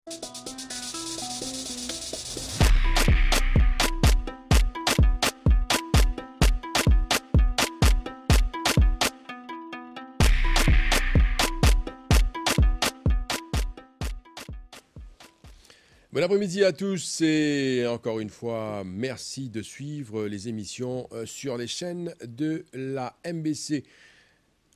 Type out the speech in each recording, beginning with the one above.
Bon après-midi à tous et encore une fois, merci de suivre les émissions sur les chaînes de la MBC.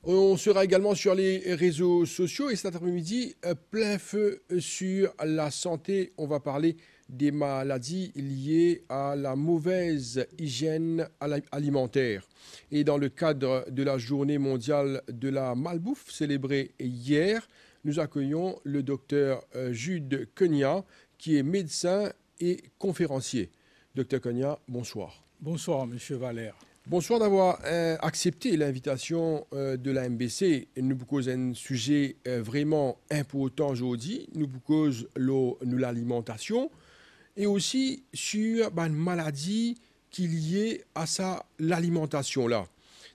On sera également sur les réseaux sociaux et cet après-midi, plein feu sur la santé. On va parler des maladies liées à la mauvaise hygiène alimentaire. Et dans le cadre de la journée mondiale de la malbouffe célébrée hier, nous accueillons le docteur Jude Cogna, qui est médecin et conférencier. Docteur Cogna, bonsoir. Bonsoir, Monsieur Valère. Bonsoir d'avoir accepté l'invitation de la MBC. Nous vous causons un sujet vraiment important aujourd'hui. Nous vous causons l'alimentation et aussi sur une maladie qui est liée à l'alimentation là.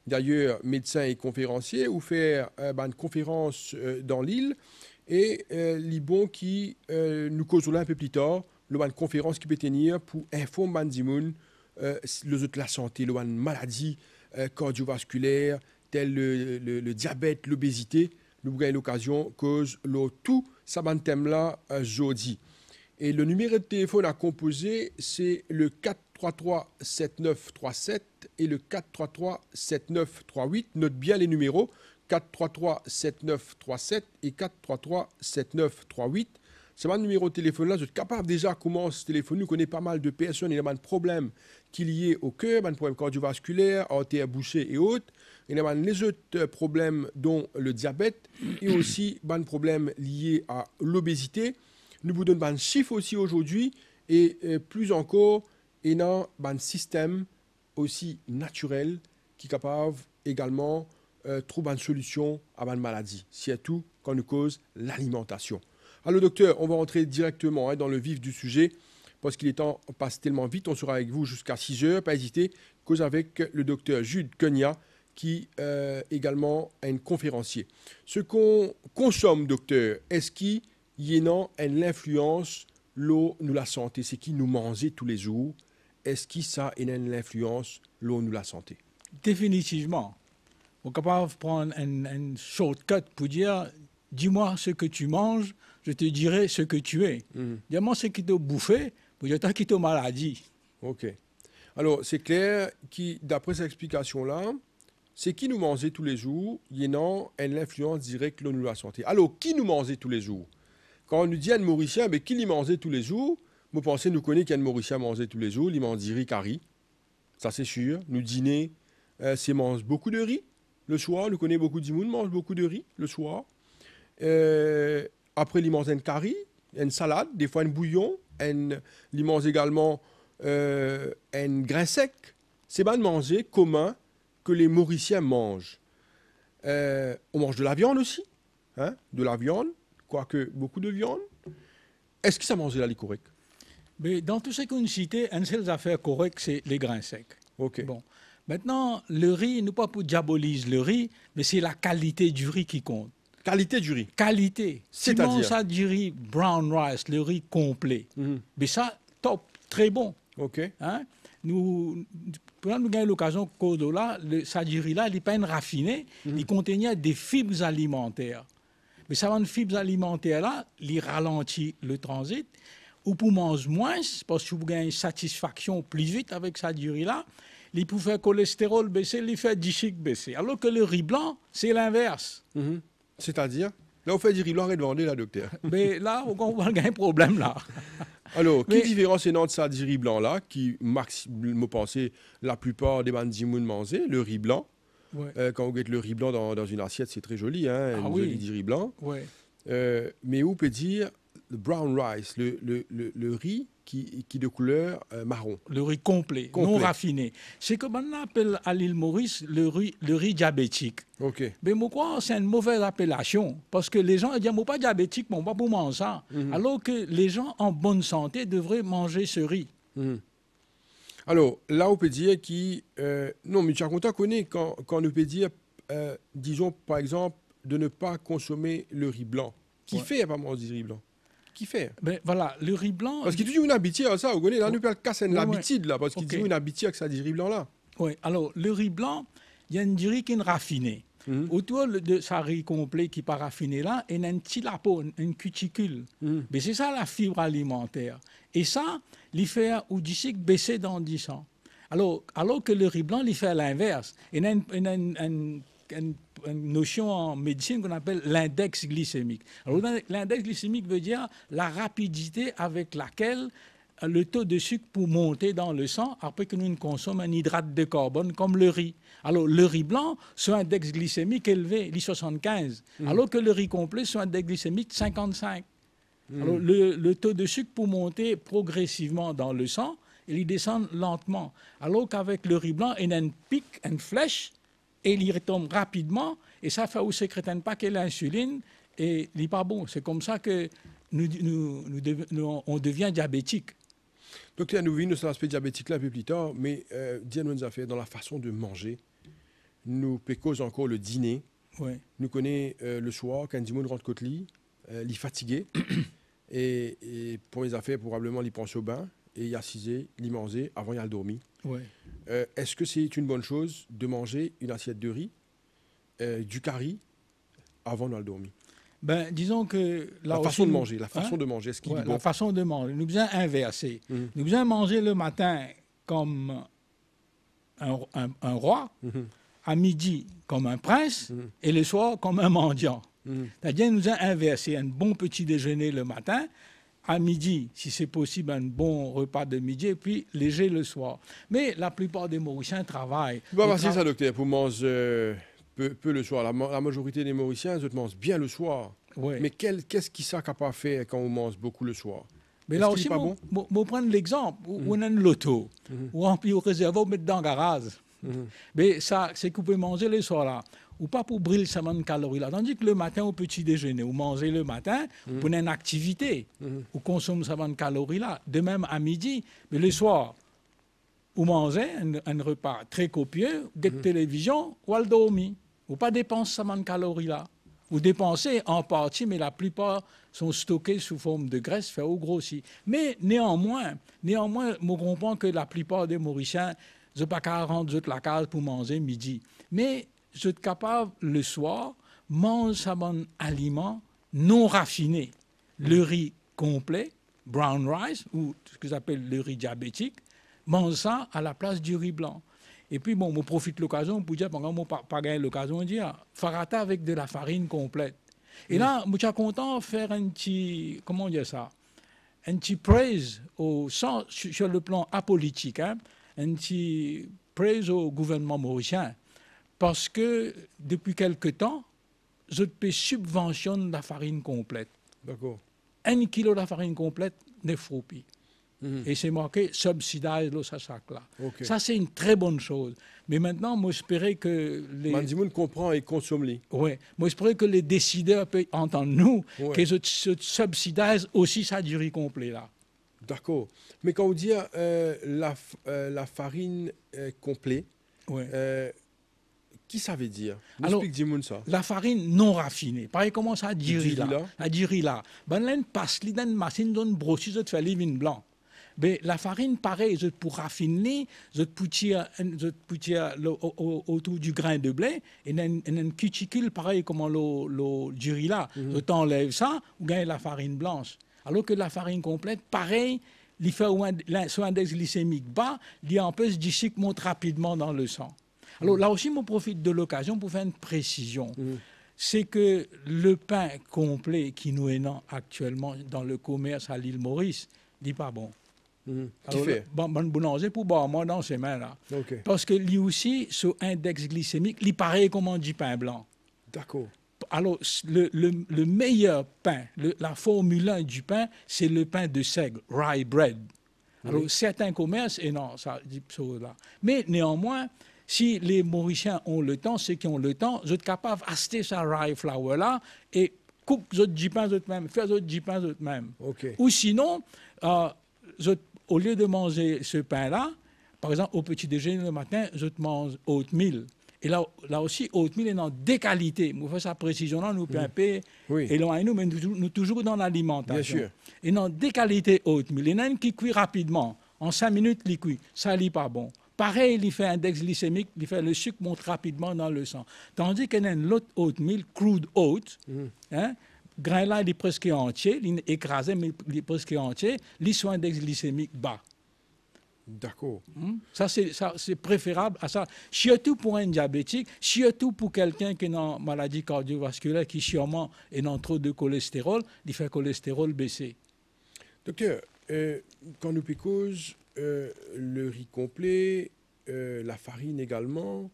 D'ailleurs, médecin et conférencier, vous faites une conférence dans l'île. Et Libon qui nous cause là un peu plus tard, une conférence qui peut tenir pour informer la santé, les maladies cardiovasculaires, telles le diabète, l'obésité. Nous avons l'occasion cause tout ça thème là aujourd'hui. Et le numéro de téléphone à composer, c'est le 433-7937 et le 433-7938. Note bien les numéros. 433-7937 et 433-7938. C'est mon numéro de téléphone là. Vous êtes capable déjà comment ce téléphone. Nous connaissons pas mal de personnes. Il y a des problèmes qui sont liés au cœur, des problèmes cardiovasculaires, artères bouchées et autres. Il y a les autres problèmes dont le diabète et aussi des problèmes liés à l'obésité. Nous vous donnons un chiffre aussi aujourd'hui et plus encore, il y a un système aussi naturel qui est capable également trouve une solution à une maladie, surtout quand nous cause l'alimentation. Alors docteur, on va rentrer directement dans le vif du sujet, parce qu'il est temps, on passe tellement vite, on sera avec vous jusqu'à 6 heures, pas hésiter, cause avec le docteur Jude Cogna, qui également est un conférencier. Ce qu'on consomme, docteur, est-ce qu'il y a l'influence, l'eau, nous la santé, c'est qui nous mangeons tous les jours, est-ce que ça a l'influence, l'eau, nous la santé? Définitivement. On est capable de prendre un shortcut pour dire dis-moi ce que tu manges, je te dirai ce que tu es. Dis-moi ce qui t'a bouffé, pour dire qui t'a maladie. Ok. Alors, c'est clair que, d'après cette explication-là, c'est qui nous mangeait tous les jours, il y a une influence directe sur la santé. Alors, qui nous mangeait tous les jours? Quand on nous dit un Mauricien, mais qui lui mangeait tous les jours? Vous pensez, nous connaissons qu'un Mauricien mangeait tous les jours, il mange riz curry. Ça, c'est sûr. Nous dîner, c'est mange beaucoup de riz. Le soir, nous connaissons beaucoup de monde mange beaucoup de riz le soir. Après, ils mangent un curry, une salade, des fois un bouillon. Ils mangent également un grain sec. C'est bien de manger commun que les Mauriciens mangent. On mange de la viande aussi. Hein? De la viande, quoique beaucoup de viande. Est-ce que ça mange là les corrects? Mais dans tout ce qu'on citait, une seule affaire correcte, c'est les grains secs. Ok. Bon. Maintenant, le riz, non pas pour diaboliser le riz, mais c'est la qualité du riz qui compte. Qualité du riz? Qualité. C'est-à-dire? Sinon, ça du riz brown rice, le riz complet. Mais ça, top, très bon. Ok. Hein? Nous avons l'occasion de là, ça du riz là, il n'est pas raffiné, il contenait des fibres alimentaires. Mais ça, une fibres alimentaires là, il ralentit le transit. Ou pour manger moins, parce que vous gagnez une satisfaction plus vite avec ça du riz là. Il peut faire le cholestérol baisser, il fait du sucre baisser. Alors que le riz blanc, c'est l'inverse. C'est-à-dire? Là, on fait du riz blanc et de vendre, là, docteur. Mais là, on va gagner un problème, là. Alors, quelle différence est entre ça du riz blanc, là, qui, me pensez, la plupart des bandimouns mangent, le riz blanc. Ouais. Quand vous mettez le riz blanc dans une assiette, c'est très joli, hein, joli du riz blanc. Ouais. Mais où peut dire le brown rice, le riz qui de couleur marron. Le riz complet, non raffiné. C'est comme on appelle à l'île Maurice le riz diabétique. Ok. Mais pourquoi c'est une mauvaise appellation? Parce que les gens disent « pas diabétique, mais on va pas pour manger ça. Alors que les gens en bonne santé devraient manger ce riz. Alors, là, on peut dire non, mais tu as content connaît quand on peut dire, disons, par exemple, de ne pas consommer le riz blanc. Qui fait pas manger du riz blanc? qui fait. Ben, voilà, le riz blanc... Parce qu'il dit une habitude à ça, vous connaissez, là, nous parlons casser Ouais, l'habitude, là, parce qu'il Ok. dit une habitude avec ça, du riz blanc, là. Oui, alors le riz blanc, il y a une riz qui est raffinée. Autour de sa riz complet qui n'est pas raffiné là, il y a un petit lapeau, une cuticule. Mais c'est ça la fibre alimentaire. Et ça, il fait ou d'ici baisser dans 10 ans. Alors que le riz blanc, il fait l'inverse. Il y a une notion en médecine qu'on appelle l'index glycémique. Alors, l'index glycémique veut dire la rapidité avec laquelle le taux de sucre peut monter dans le sang après que nous consommons un hydrate de carbone comme le riz. Alors, le riz blanc, son index glycémique élevé, il est 75, alors que le riz complet, son index glycémique 55. Alors, le taux de sucre peut monter progressivement dans le sang et il descend lentement. Alors qu'avec le riz blanc, il y a un pic, une flèche, et il retombe rapidement, et ça fait aussi sécrète pas que l'insuline, et il n'est pas bon. C'est comme ça que on devient diabétique. Donc, là, nous venons sur l'aspect diabétique là un peu plus tard, mais Diane nous a fait dans la façon de manger. Nous pécose encore le dîner. Ouais. Nous connaissons le soir, quand Dimon rentre côte lit, il est fatigué. et pour mes affaires, probablement, il pense au bain, et il a assisé, il mangeait avant il a dormi. Ouais. Est-ce que c'est une bonne chose de manger une assiette de riz, du curry, avant d'aller dormir? Ben, disons que La façon de manger, est-ce qu'il est bon? La façon de manger. Nous besoin inverser. Nous besoin manger le matin comme un roi, à midi comme un prince, et le soir comme un mendiant. C'est-à-dire nous besoin inverser un bon petit déjeuner le matin, à midi, si c'est possible, un bon repas de midi, et puis léger le soir. Mais la plupart des Mauriciens travaillent. Tu vas passer ça, docteur, pour manger peu le soir. La majorité des Mauriciens, ils mangent bien le soir. Ouais. Mais qu'est-ce qu'ils savent capable de faire quand on mange beaucoup le soir? Mais Est-ce là qu'il aussi, est pas bon? on prend l'exemple où on a une loto, où on peut réserver, on met dans le garage. Mais ça, c'est qu'on peut manger le soir là, ou pas pour brûler sa de calories là. Tandis que le matin, au petit déjeuner, vous mangez le matin, pour une activité, vous consommez sa de calories là. De même à midi, mais le soir, vous mangez un repas très copieux, vous êtes télévision, ou al dormir. Vous pas dépenser sa de calories là. Vous dépensez en partie, mais la plupart sont stockés sous forme de graisse, fait ou grossi. Mais néanmoins, je comprends que la plupart des Mauriciens, je ne pas qu'à rendre la case pour manger midi. Mais je suis capable, le soir, manger un aliment non raffiné. Le riz complet, brown rice, ou ce que j'appelle le riz diabétique, mange ça à la place du riz blanc. Et puis, bon, je profite de l'occasion pour dire, pendant que je pas gagné l'occasion de dire, farata avec de la farine complète. Et là, je suis content de faire un petit, comment dire ça, un petit praise sur le plan apolitique, hein, un petit praise au gouvernement mauricien, parce que depuis quelque temps, je peux subventionner la farine complète. D'accord. 1 kilo de farine complète, 9 roupies. Et c'est marqué subsidize le sac-là. Okay. Ça, c'est une très bonne chose. Mais maintenant, moi, j'espérais que les... Mandimoun comprend et consomme-les. Oui. Moi, j'espérais que les décideurs peuvent entendre nous, Ouais. que ce subsidize aussi ça du riz complet, là. D'accord. Mais quand on dit la farine complète, Ouais. qui ça veut dire? Alors, Explique Dimoun ça. La farine non raffinée. Pareil, comment ça du riz là? là. La du riz là. Ben là, une passe, dans une machine, donne brosser, ça te fait les vins blancs. Mais la farine, pareil, je pour raffiner, je poutir autour du grain de blé, et une cuticule, pareil, comme du riz là. Je t'enlève ça, ou gagne la farine blanche. Alors que la farine complète, pareil, il fait son index glycémique bas, il empêche du sucre monte rapidement dans le sang. Alors là aussi, je profite de l'occasion pour faire une précision. C'est que le pain complet qui nous est actuellement dans le commerce à l'île Maurice, n'est pas bon. Qui fait? Bon boulanger pour boire moi dans ces mains-là. Okay. Parce que lui aussi, son index glycémique, il paraît comme on dit pain blanc. D'accord. Alors, le meilleur pain, la Formule 1 du pain, c'est le pain de seigle, rye bread. Alors, certains commerces, et non, ça dit ça là. Mais néanmoins, si les Mauriciens ont le temps, ceux qui ont le temps, vous êtes capables d'acheter ce rye flour là et couper votre du pain eux-mêmes, faire votre du pain eux-mêmes. Okay. Ou sinon, au lieu de manger ce pain-là, par exemple, au petit déjeuner le matin, je te mange oatmeal. Et là aussi, oatmeal est dans des qualités. Nous faisons sa précision là, nous un peu éloignés, mais nous toujours dans l'alimentation. Bien sûr. Et dans des qualités oatmeal, il y en a une qui cuit rapidement. En 5 minutes, il cuit. Ça n'est pas bon. Pareil, il fait un index glycémique, il fait le sucre monte rapidement dans le sang. Tandis qu'il y a l'autre oatmeal, crude oat, hein, grain là, il est presque entier, il est écrasé, mais il est presque entier, il a un index glycémique bas. D'accord. Ça, c'est préférable à ça. Surtout pour un diabétique, surtout pour quelqu'un qui a une maladie cardiovasculaire, qui sûrement est dans trop de cholestérol, il fait le cholestérol baisser. Docteur, quand nous piquons le riz complet, la farine également,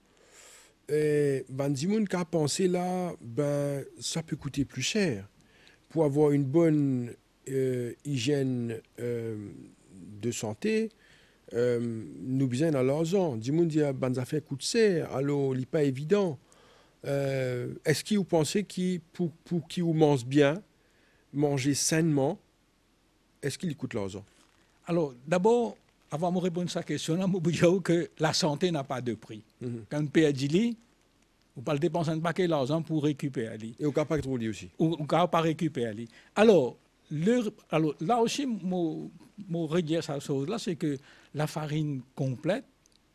Dimoun qui a pensé là, ben, ça peut coûter plus cher. Pour avoir une bonne hygiène de santé, nous besoin dans l'argent. Dimoun dit que ben, ça fait coûte cher, alors il n'est pas évident. Est-ce que vous pensez que pour qui vous mange bien, manger sainement, est-ce qu'il coûte l'argent? Alors, d'abord, avant de répondre à cette question, je veux dire que la santé n'a pas de prix. Quand on paye du lit, on ne peut pas dépenser un paquet d'argent pour récupérer lui. Et on ne peut pas trop lit aussi. On ne peut pas récupérer lui. Alors, là aussi, je redire cette chose-là, c'est que la farine complète,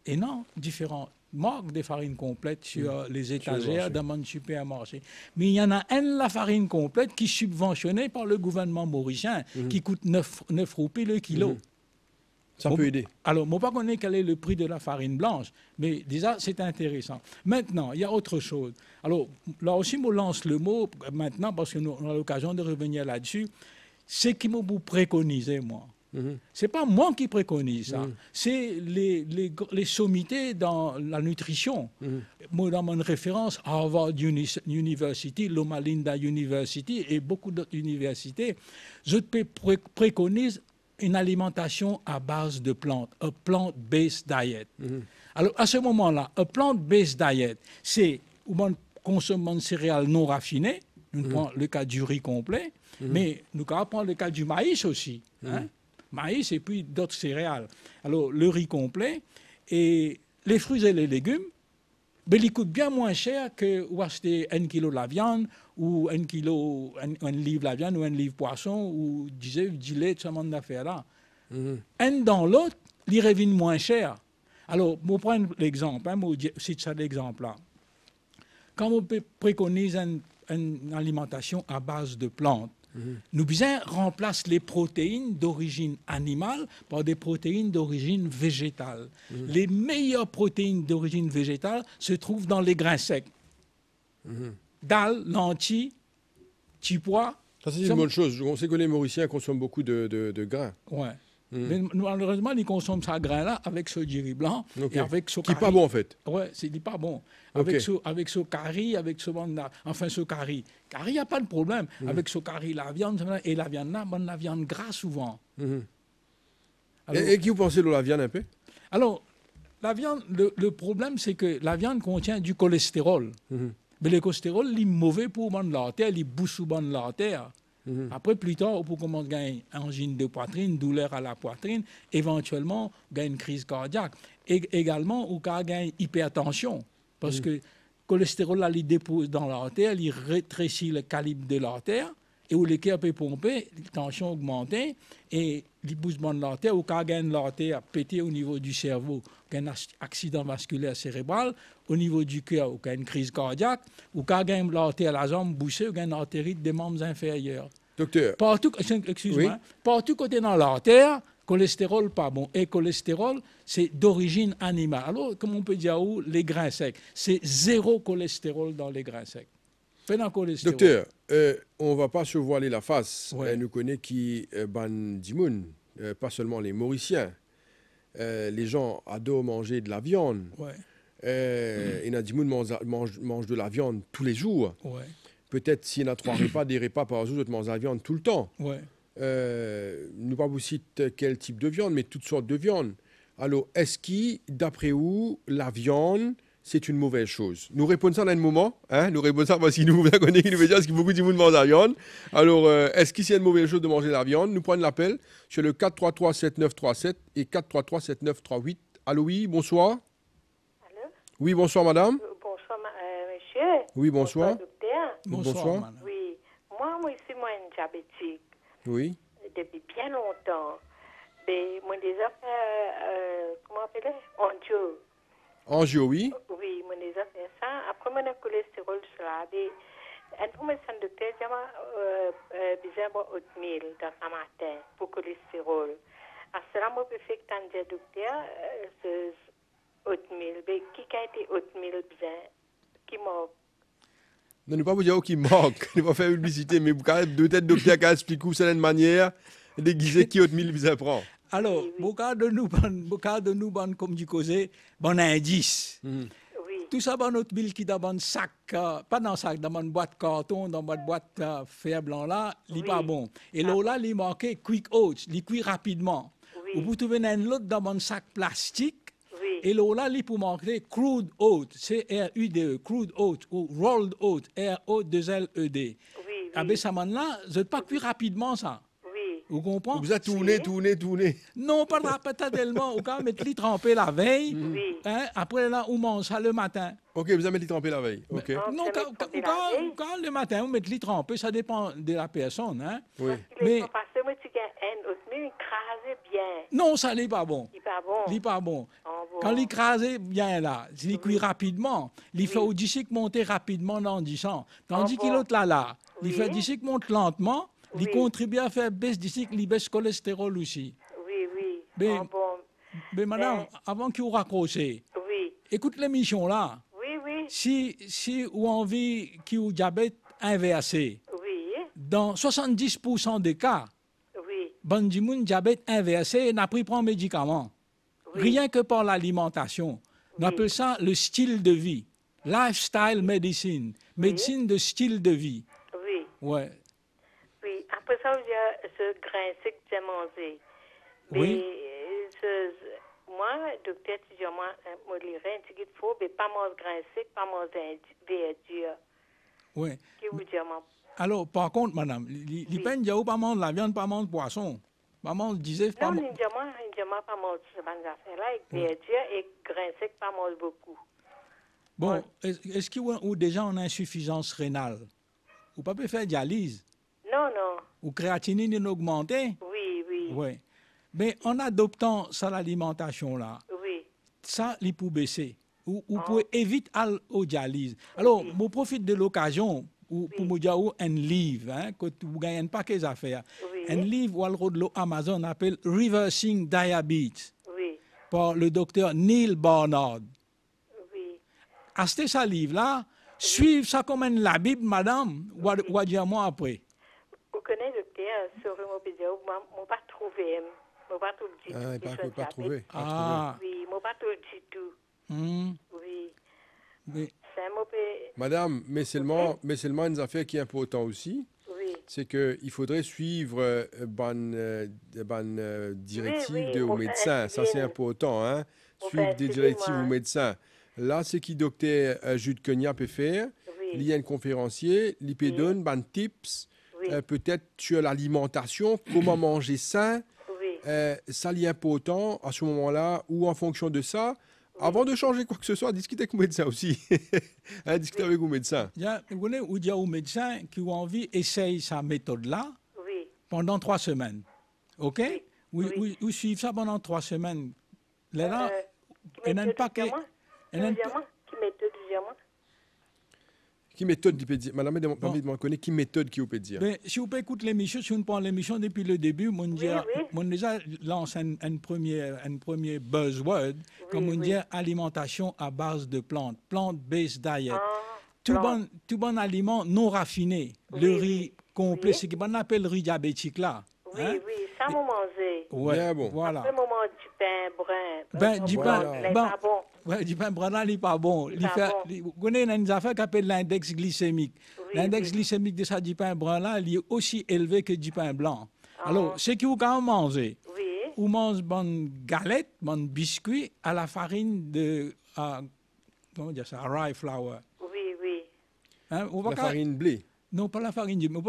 et non, différentes marques de farine complète sur les étagères dans mon supermarché. Mais il y en a une, la farine complète, qui est subventionnée par le gouvernement mauricien, qui coûte 9 roupies le kilo. Ça peut aider. Alors, je ne sais pas connaître quel est le prix de la farine blanche, mais déjà, c'est intéressant. Maintenant, il y a autre chose. Alors, là aussi, je lance le mot maintenant, parce que nous avons l'occasion de revenir là-dessus. C'est qui m'a préconisé, moi. Ce n'est pas moi qui préconise ça. C'est les sommités dans la nutrition. Moi, dans mon référence, Harvard University, Loma Linda University et beaucoup d'autres universités, je préconise une alimentation à base de plantes, a plant-based diet. Alors, à ce moment-là, a plant-based diet, c'est où on consomme des céréales non raffinées, nous prenons le cas du riz complet, mais nous prenons le cas du maïs aussi. Hein? Maïs et puis d'autres céréales. Alors, le riz complet et les fruits et les légumes, ben, ils coûtent bien moins cher que acheter 1 kilo de la viande ou 1 kilo, un livre de la viande ou un livre poisson ou du lait, de ce monde d'affaires-là. Un dans l'autre, ils reviennent moins cher. Alors, je prends l'exemple, je cite ça l'exemple-là. Quand on préconise une alimentation à base de plantes, nous bien remplace les protéines d'origine animale par des protéines d'origine végétale. Les meilleures protéines d'origine végétale se trouvent dans les grains secs. Dalles, lentilles, petits pois. Ça, c'est une bonne chose. On sait que les Mauriciens consomment beaucoup de grains. Ouais. Mais malheureusement, ils consomment ce grain-là avec ce riz blanc et avec ce qui n'est pas bon, en fait. Oui, c'est pas bon. Avec ce curry, avec ce enfin ce curry. Curry, il n'y a pas de problème. Avec ce curry, la viande, et la viande là, la viande grasse souvent. Alors, et qui vous pensez de la viande un peu? Alors, la viande, le problème, c'est que la viande contient du cholestérol. Mais le cholestérol, il est mauvais pour l'artère, il bouge souvent l'artère. Après, plus tard, on peut commencer à gagner angine de poitrine, douleur à la poitrine, éventuellement, gagner une crise cardiaque. Et également, on peut gagner hypertension, parce que le cholestérol, là, il dépose dans l'artère, il rétrécit le calibre de l'artère, et où le cœur peut pomper, la tension augmente, et il bouge dans l'artère, ou quand gagne l'artère pété au niveau du cerveau, un accident vasculaire cérébral, au niveau du cœur, ou une crise cardiaque, ou quand gagne l'artère la jambe bouchée, ou une artérite des membres inférieurs. Docteur. Partout, excuse-moi, partout côté dans l'artère, cholestérol pas bon. Et cholestérol, c'est d'origine animale. Alors, comme on peut dire, les grains secs, c'est 0 cholestérol dans les grains secs. Docteur, on ne va pas se voiler la face. Nous connaissons qui ban Dimoun, pas seulement les Mauriciens. Les gens adorent manger de la viande. Et Dimoun mange de la viande tous les jours. Peut-être s'il y en a 3 repas, des repas par jour, je mange de la viande tout le temps. Nous pas vous citer quel type de viande, mais toutes sortes de viande. Alors, est-ce que, d'après vous, la viande, c'est une mauvaise chose? Nous répondons ça dans un moment. Hein? Nous répondons ça parce qu'il nous connaît, qui nous veut dire qu'il y a beaucoup de monde mange la viande. Alors, est-ce que c'est une mauvaise chose de manger la viande? Nous prenons l'appel sur le 433-7937 et 433-7938. Allô, oui, bonsoir. Allô? Oui, bonsoir, madame. Bonsoir. Oui, bonsoir. Docteur. Bonsoir. madame. Oui. Moi, je suis une diabétique Oui. depuis bien longtemps. Mais moi, déjà fait, comment on appelle angio. Angio, oui. Oui, moi, déjà fait ça. Après, moi, le cholestérol, cela. Un peu, médecin docteur, j'ai besoin de 8000 dans le matin pour cholestérol. Alors, cela, moi, je fais que tant de docteur, c'est 8000. Mais qui a été 8000 besoin? Qui m'a. Non, ne pas vous dire qui manque. Ne pas faire publicité, mais deux têtes docteur qui expliquent certaine manière déguisé qui autre mille vous apprend. Alors, Oui, oui. beaucoup de nous, comme du causé, bon indice. Oui. Tout ça, dans notre bill qui dans un sac, pas dans un sac, dans une boîte carton, dans une boîte fer blanc là, il n'est pas bon. Et là, il manquait quick oats, il cuit rapidement. Oui. Vous pouvez trouver un autre dans un sac plastique. Oui. Et là, il peut manquer crude oat, C-R-U-D-E, crude oat, ou rolled oat, R-O-2-L-E-D. Oui. Ah ben, ça là, je ne pas cuire rapidement ça. Oui. Vous comprenez? Vous avez tourné. Non, pas tellement. Vous pouvez mettre les tremper la veille. Oui. Hein, après, là, on mange ça le matin. Ok, vous avez mis trempé la veille. Ok. Non, ça met tremper la veille? quand le matin, on met les tremper, ça dépend de la personne. Hein. Oui. Mais. Mais- Parce que moi, tu gagnes un autre, mais écrasé bien. Non, ça n'est pas bon. Il n'est pas bon. Il n'est pas bon. Oh, bon. Quand l'écraser bien là, il cuit rapidement, il fait au disque monter rapidement dans le sang. Tandis Oh, que bon. l'autre là, il Oui. fait disque monte lentement, il Oui. contribue à faire baisse disque, il baisse cholestérol aussi. Oui, oui. Mais- Oh, bon. Mais madame, avant que vous raccrochez, Oui. écoute l'émission là. Oui, oui. Si vous avez envie qu'il y ait diabète inversé, Oui. dans 70% des cas, Oui. Bandimoun diabète inversé n'a pris prend médicament. Oui. Rien que par l'alimentation. On appelle ça le style de vie. Lifestyle medicine. Médecine de style de vie. Oui. Ouais. Oui. Après ça, il y a ce grain sec que j'ai mangé. Oui. Moi, docteur, tu dis, moi, lirai un petit peu faux, mais pas manger grain sec, pas manger verdure. Ouais. Qui vous dit, moi? Alors, par contre, madame, les peines, il n'y a pas manger la viande, pas manger poisson. Pas manger disait, pas Non, manger. moi, pas manger ce genre d'affaires-là, avec verdure et grain sec, pas manger beaucoup. Bon, est-ce qu'il y a des gens en insuffisance rénale? Ou pas peut faire dialyse? Non, non. Ou créatinine augmentée? Oui, oui. Oui. Mais en adoptant ça, l'alimentation-là, Oui. ça, il peut baisser. Ou pouvez éviter aux dialyse. Alors, je profite de l'occasion pour me dire un livre, hein, que vous gagnez pas qu'les affaires. Oui. Un livre où de Amazon appelle Reversing Diabetes Oui. par le docteur Neil Barnard. Oui. Achetez ce livre-là, suivez ça comme la Bible, madame, ou dire moi après. Vous connaissez, docteur, sur mon vidéo, je n'ai pas trouvé. Je n'ai pas trouvé du tout. Ah, il qui soit pas trouvé. diabète. Ah, Oui, je n'ai pas trouvé du tout. Oui. mais, C'est un mot. Madame, mais seulement une affaire qui est importante aussi, Oui. c'est qu'il faudrait suivre bonne directive Oui, de on aux fait médecins. Ça, c'est insuline. important. Hein? On Suivre fait des insuline, directives moi. aux médecins. Là, c'est qui docteur Jude Cognac peut faire. Oui. Il y a un conférencier, il peut donner des tips, Oui. peut-être sur l'alimentation, comment manger sain. Oui. Ça, c'est important à ce moment-là, ou en fonction de ça. Avant de changer quoi que ce soit, discutez avec vos médecins aussi. Hein, discutez avec vos médecins. vous voulez ou dire aux médecins qui ont envie essayer sa méthode-là Oui. pendant 3 semaines. OK? Oui. Ou suivre ça pendant 3 semaines. Là, Qui il n'y a pas que. Qui méthode, dis-moi? Qui méthode il peut dire? Madame, me connaît qui méthode qui peut dire? Ben, si vous pouvez écouter l'émission, si on prend l'émission depuis le début, on déjà lance un premier buzzword, comme on dit alimentation à base de plantes, plant-based diet. Tout bon aliment non raffiné, le riz complet, ce qu'on appelle riz diabétique là. Oui, hein? oui, ça m'a mangé. Ouais, Bien bon. voilà. Après, moment du pain brun. Ben, du pain, Il est pas bon. Ouais, du pain brun, il n'est pas bon. Il est pas bon. Vous connaissez une affaire qui s'appelle l'index glycémique. Oui, L'index oui. glycémique de ça du pain brun là, il est aussi élevé que du pain blanc. Alors, ce que vous quand mangez, Oui. vous mangez bonne galette, bonne biscuit à la farine de, comment dire ça, rye flour. Oui, oui. Hein, vous La pas farine blé. Non, pas la farine du blé. Vous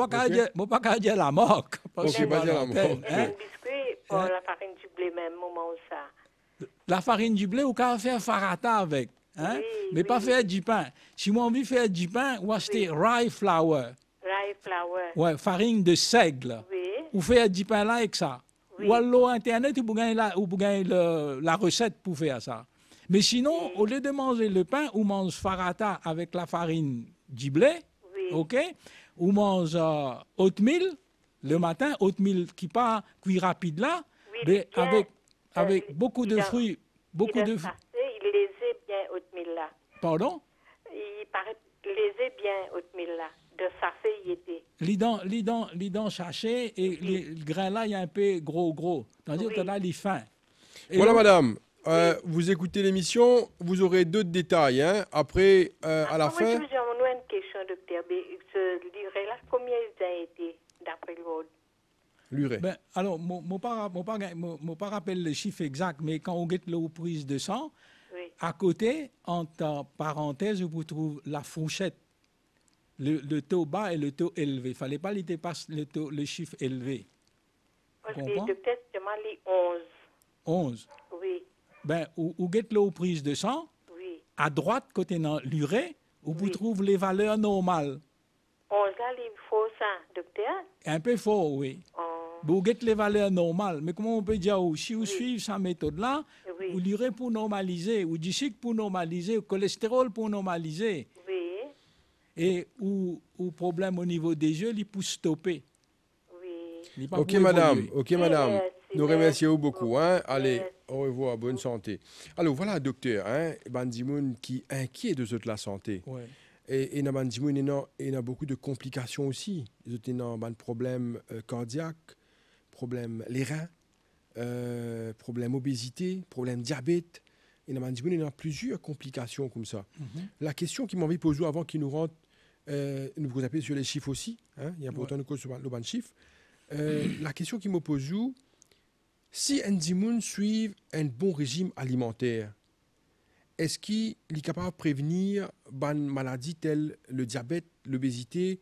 pas qu'à dire la marque. parce Ok, que pas dire la l'antenne, marque. hein. Un biscuit pour la farine du blé, même moment ça. La farine du blé, vous pouvez faire farata avec. Hein? Oui, Mais oui, pas oui. faire du pain. Si moi envie de faire du pain, ou acheter rye flour, Rye flour. ouais, farine de seigle, Oui, ou faire du pain là avec ça. Oui. Ou alors Internet, vous gagnez la recette pour faire ça. Mais sinon, Oui. au lieu de manger le pain, ou mange farata avec la farine du blé, Oui. ok? Ou mange oatmeal le matin, oatmeal qui pas cuit rapide là, Oui, mais bien, avec beaucoup de fruits, beaucoup de fruits. Il lésait bien oatmeal là. Pardon? Il paraît lésait bien oatmeal là. De sachet, il était. L'ident sachet et le grain là, il est un peu gros. Tandis que Oui. là, il est fin. Et Voilà, donc, madame. Vous écoutez l'émission, vous aurez d'autres détails. Hein. Après, à la Moi, je fin, vous ai une question, docteur. Ce livre-là, combien il a été, d'après l'ordre? l'urée. ben, alors, mon pas rappelle le chiffre exact, mais quand on guette la prise de sang, Oui. à côté, entre parenthèses, vous trouvez la fourchette, le taux bas et le taux élevé. Il ne fallait pas qu'il dépasse le chiffre élevé. Parce Vous que comprenez? le docteur, justement, lit 11. 11. Oui, Ben, ou guette la prise de sang, oui. à droite, côté dans l'urée, où vous Oui. trouvez les valeurs normales. 11 là, il faut ça, docteur. Un peu fort, oui. Oh, Vous avez les valeurs normales. Mais comment on peut dire, si vous Oui. suivez cette méthode-là, Oui. vous l'urée pour normaliser, ou du sucre pour normaliser, ou cholestérol pour normaliser, oui, et ou problème au niveau des yeux, il peut stopper. oui. Il pas Ok, pour madame. évoluer. Ok, madame. Merci, Nous remercions beaucoup. Hein. Allez, Merci. au revoir. Bonne santé. Alors, voilà, docteur. Hein, Bandimoun qui est inquiet de toute la santé. Ouais. Et dans Bandimoun, il y a beaucoup de complications aussi. Il y a des problèmes cardiaques, problèmes les reins, problèmes obésité, problèmes diabète. Et dans Bandimoun, il y a plusieurs complications comme ça. La question qui m'a envie de poser avant qu'il nous rentre, nous vous appelez sur les chiffres aussi. Hein, il y a pourtant une cause sur le chiffre. La question qui me pose, si Ndimoun suit un bon régime alimentaire, est-ce qu'il est capable de prévenir des maladies telles le diabète, l'obésité,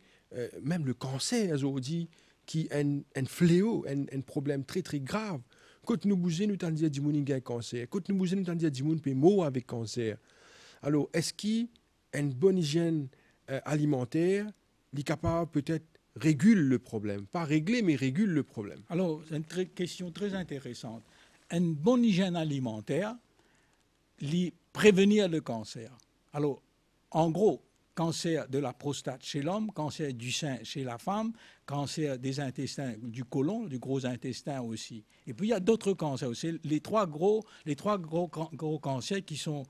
même le cancer, aujourd'hui, qui est un fléau, un problème très très grave. Quand nous bougeons, nous tendons à dire qu'il y a un cancer. Quand nous bougeons, nous tendons à dire qu'il peut mourir avec cancer. Alors, est-ce qu'il y a une bonne hygiène alimentaire, il est capable peut-être régule le problème. Pas régler, mais régule le problème. Alors, c'est une question très intéressante. Une bonne hygiène alimentaire, prévenir le cancer. Alors, en gros, cancer de la prostate chez l'homme, cancer du sein chez la femme, cancer des intestins, du côlon, du gros intestin aussi. Et puis, il y a d'autres cancers aussi. Les trois gros cancers qui sont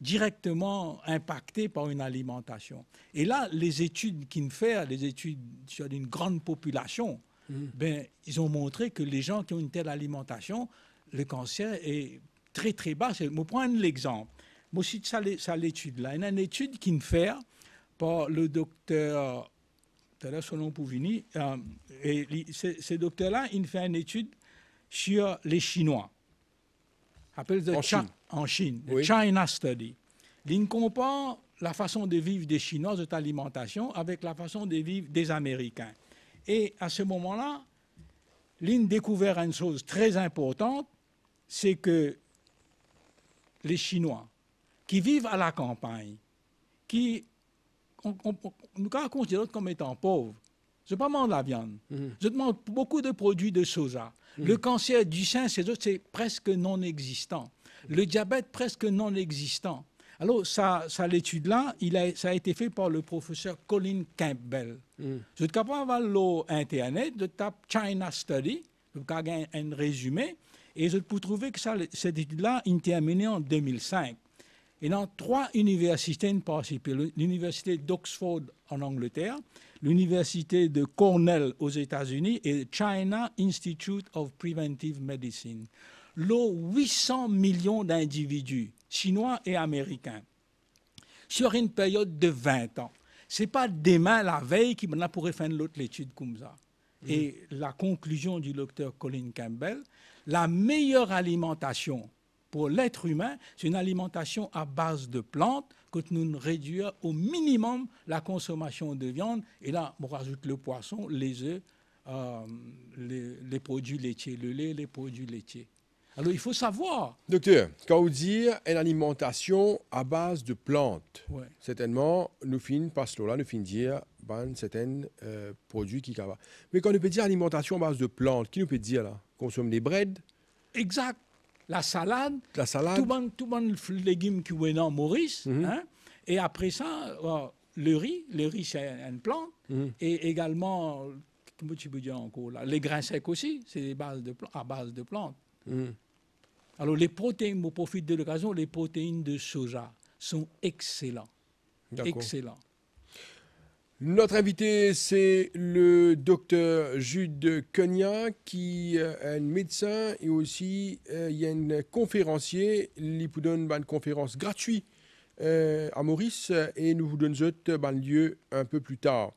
directement impactés par une alimentation. Et là, les études qu'ils font, les études sur une grande population, ben, ils ont montré que les gens qui ont une telle alimentation, le cancer est très très bas. Je vais prendre l'exemple. Moi aussi, ça l'étude-là. Il y a une étude qui fait par le docteur, tout à l'heure son nom pour venir, et ce docteur-là, il fait une étude sur les Chinois. En Chine, oui. China Study. Il compare la façon de vivre des Chinois, de l'alimentation, avec la façon de vivre des Américains. Et à ce moment-là, il découvert une chose très importante, c'est que les Chinois qui vivent à la campagne, qui nous considérons comme étant pauvres, je ne mange pas la viande, je mange beaucoup de produits de soja. Le cancer du sein, c'est presque non existant. Le diabète, presque non existant. Alors, l'étude-là, ça a été fait par le professeur Colin Campbell. Je suis capable d'aller sur Internet, de taper China Study, je peux avoir un résumé, et je peux trouver que cette étude-là a été terminée en 2005. Et dans 3 universités ont participé. L'université d'Oxford en Angleterre, l'université de Cornell aux États-Unis et China Institute of Preventive Medicine. Là, 800 millions d'individus, chinois et américains, sur une période de 20 ans. Ce n'est pas demain, la veille, qui pourrait faire l'autre étude comme ça. Et la conclusion du docteur Colin Campbell, la meilleure alimentation pour l'être humain, c'est une alimentation à base de plantes, que nous réduisons au minimum la consommation de viande. Et là, on rajoute le poisson, les œufs, les produits laitiers, le lait, les produits laitiers. Alors, il faut savoir. Docteur, quand vous dites une alimentation à base de plantes, Ouais. certainement, nous finissons par cela, nous finissons dire certains produits qui cava. Mais quand on peut dire alimentation à base de plantes, qui nous peut dire là? Consomme des breads, Exact. La salade, la salade, tout bon légumes qui sont dans Maurice. Hein? Et après ça, le riz c'est une plante. Et également, comment tu peux dire encore là, les grains secs aussi, c'est des bases à base de plantes. Alors les protéines, je profite de l'occasion, les protéines de soja sont excellents. D'accord. Excellents. Notre invité, c'est le docteur Jude Cogna, qui est un médecin et aussi il y a un conférencier. Il vous donne une conférence gratuite à Maurice et nous vous donnons un lieu un peu plus tard.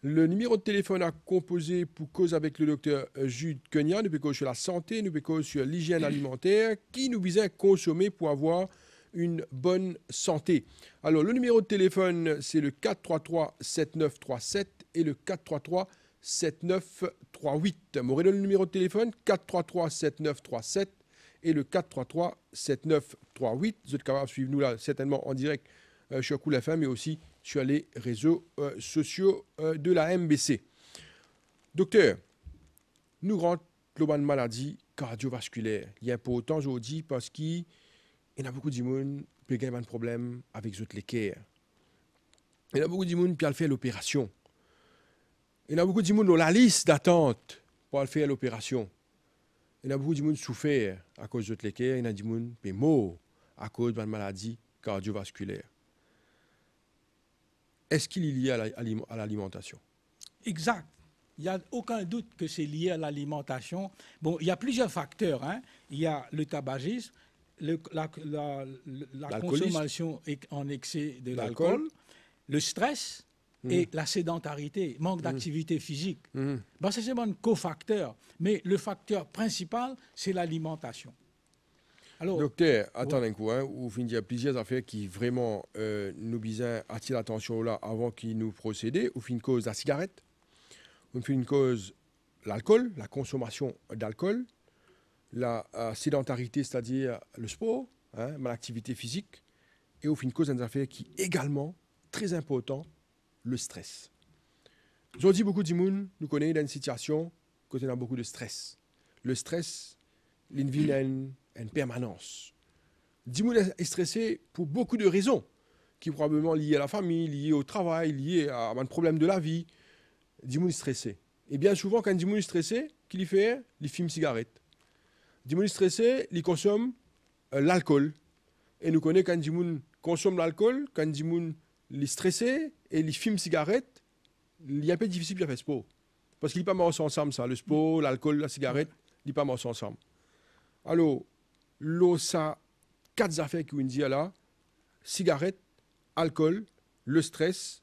Le numéro de téléphone à composer pour cause avec le docteur Jude Cogna, nous peut cause sur la santé, nous peut cause sur l'hygiène alimentaire, qui nous vise à consommer pour avoir une bonne santé. Alors, le numéro de téléphone, c'est le 433-7937 et le 433-7938. M'aurez le numéro de téléphone, 433-7937 et le 433-7938. Vous êtes capable de suivre nous là, certainement en direct sur Cool FM, mais aussi sur les réseaux sociaux de la MBC. Docteur, nous rentrons dans une maladie cardiovasculaire. Il y a important aujourd'hui parce qu'il y a beaucoup de gens qui ont des problèmes avec les cœurs. Il y a beaucoup de gens qui ont fait l'opération. Il y a beaucoup de gens dans la liste d'attente pour faire l'opération. Il y a beaucoup de gens qui souffrent à cause de les cœurs. Il y a des gens qui sont morts à cause d'une maladie cardiovasculaire. Est-ce qu'il est lié à l'alimentation? Exact. Il n'y a aucun doute que c'est lié à l'alimentation. Bon, il y a plusieurs facteurs. Hein. Il y a le tabagisme, la consommation en excès de l'alcool, le stress et la sédentarité, manque d'activité physique. Ben, c'est un cofacteur. Mais le facteur principal, c'est l'alimentation. Alors, docteur, attendez un coup, hein, il y a plusieurs affaires qui vraiment nous visent à attirer l'attention là avant qu'ils nous procédent. Ou une cause la cigarette, ou une cause l'alcool, la consommation d'alcool, la sédentarité, c'est-à-dire le sport, hein, l'activité physique, et au fin de cause des affaires qui également très important, le stress. Aujourd'hui, beaucoup de gens nous connaissent dans une situation où il y a beaucoup de stress. Le stress, l'invite une permanence. Les gens sont stressés pour beaucoup de raisons, qui sont probablement liées à la famille, liées au travail, liées à un problème de la vie. Les gens sont stressés. Et bien souvent, quand les gens sont stressés, qu'ils font, ils fument cigarette. Les gens stressés, ils consomment l'alcool. Et nous connaissons quand les gens consomment l'alcool, quand les gens sont stressés et ils fument cigarette, il est un peu difficile de faire sport. Parce qu'ils ne sont pas ensemble, ça. Le sport, l'alcool, la cigarette, ils ne sont pas ensemble. Alors, là, ça, 4 affaires qui nous disent là, cigarette, alcool, le stress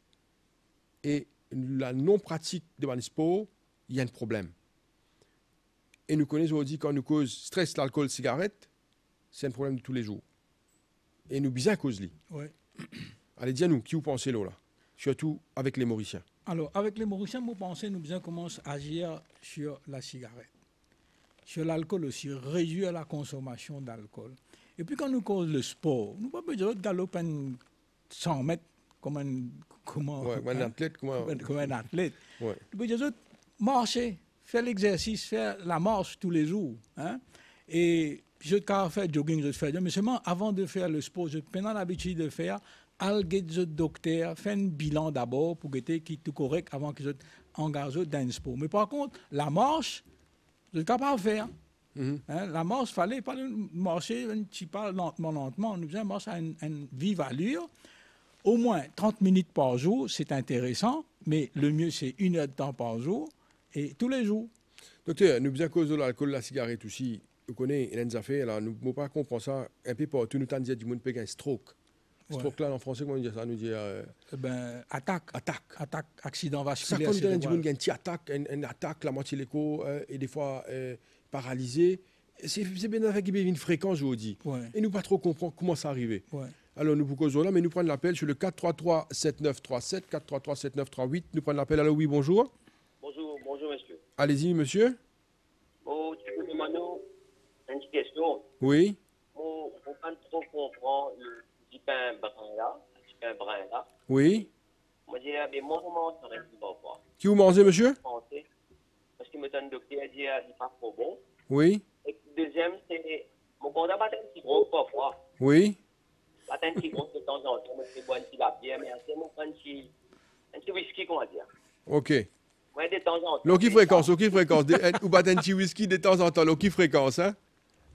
et la non-pratique de mon sport, il y a un problème. Et nous connaissons aujourd'hui quand nous cause stress, l'alcool, cigarette, c'est un problème de tous les jours. Et nous bisons à cause de ouais. Allez, dis-nous, qui vous pensez là, surtout avec les Mauriciens? Alors, avec les Mauriciens, vous pensez, nous bisons commencer à agir sur la cigarette. Sur l'alcool aussi, réduire la consommation d'alcool. Et puis quand nous cause le sport, nous ne pouvons pas dire de galoper 100 mètres comme un athlète. Comme un athlète. Ouais. Nous pouvons dire marcher, faire l'exercice, faire la marche tous les jours. Hein? Et je vais faire jogging, je vais faire, mais seulement avant de faire le sport, je prends l'habitude de faire, aller le docteur, faire un bilan d'abord pour que tu tout correct avant que je engage dans le sport. Mais par contre, la marche, je suis capable de faire. Hein, la marche, il fallait pas marcher un petit pas lentement. Nous faisons marcher à une vive allure. Au moins 30 minutes par jour, c'est intéressant, mais le mieux, c'est 1 heure de temps par jour et tous les jours. Docteur, nous faisons cause de l'alcool, la cigarette aussi. Vous connaissez les affaires, là, nous ne pouvons pas comprendre ça un peu partout. Nous t'en disons du monde qui a un stroke. Stroke là, en français, comment on dit ça? Nous dit attaque, accident vasculaire. Ça, quand nous disons qu'il y a une petite attaque, une attaque, la moitié de l'écho, et des fois paralysé, c'est bien une affaire qui est une fréquence aujourd'hui. Ouais. Et nous ne pas trop comprendre comment ça arrive. Ouais. Alors nous vous causons là, mais nous prenons l'appel sur le 433-7937, 433-7938. Nous prenons l'appel. Alors oui, bonjour. Bonjour, monsieur. Allez-y, monsieur. Oh, tu peux demander une petite question. Oui, On ne pas trop comprendre du pain brun là. Du pain brun là. oui. Moi, je dis, mais moi, comment ça reste pas? Qui vous mangez, monsieur? Français. Parce que me donne le docteur dit, il n'est pas trop bon. Oui, Et deuxième, c'est, mon compte pas un petit gros parfois. oui. Pas un petit gros de temps en temps. Moi, je bois un petit la bière, mais c'est mon un petit whisky, comment dire. Ok. Moi, de temps en temps. L'eau qui fréquence, Ou pas un petit whisky de temps en temps, l'eau qui fréquence, hein?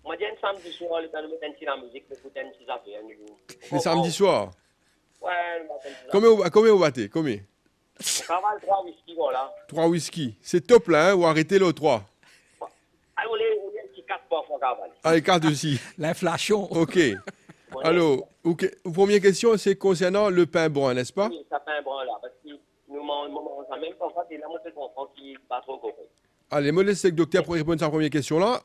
Moi, j'ai un samedi soir, le temps de mettre un petit la musique, de écouter un petit affaire. Le samedi soir. Ouais, le matin, un petit Combien vous battez? Combien? on travaille 3 whisky, voilà. 3 whisky. C'est top là, hein? Ou arrêtez le 3. Alors, on est un petit 4 parfois, cavale. Allez, carte aussi. L'inflation. Ok. Alors, première question, c'est concernant le pain brun, n'est-ce pas? Oui, ça fait un brin là, parce que nous mangeons ça même parfois, c'est là, moi, je comprends qu'il n'est pas trop coupé. Allez, moi, laisse le docteur pour répondre à sa première question là.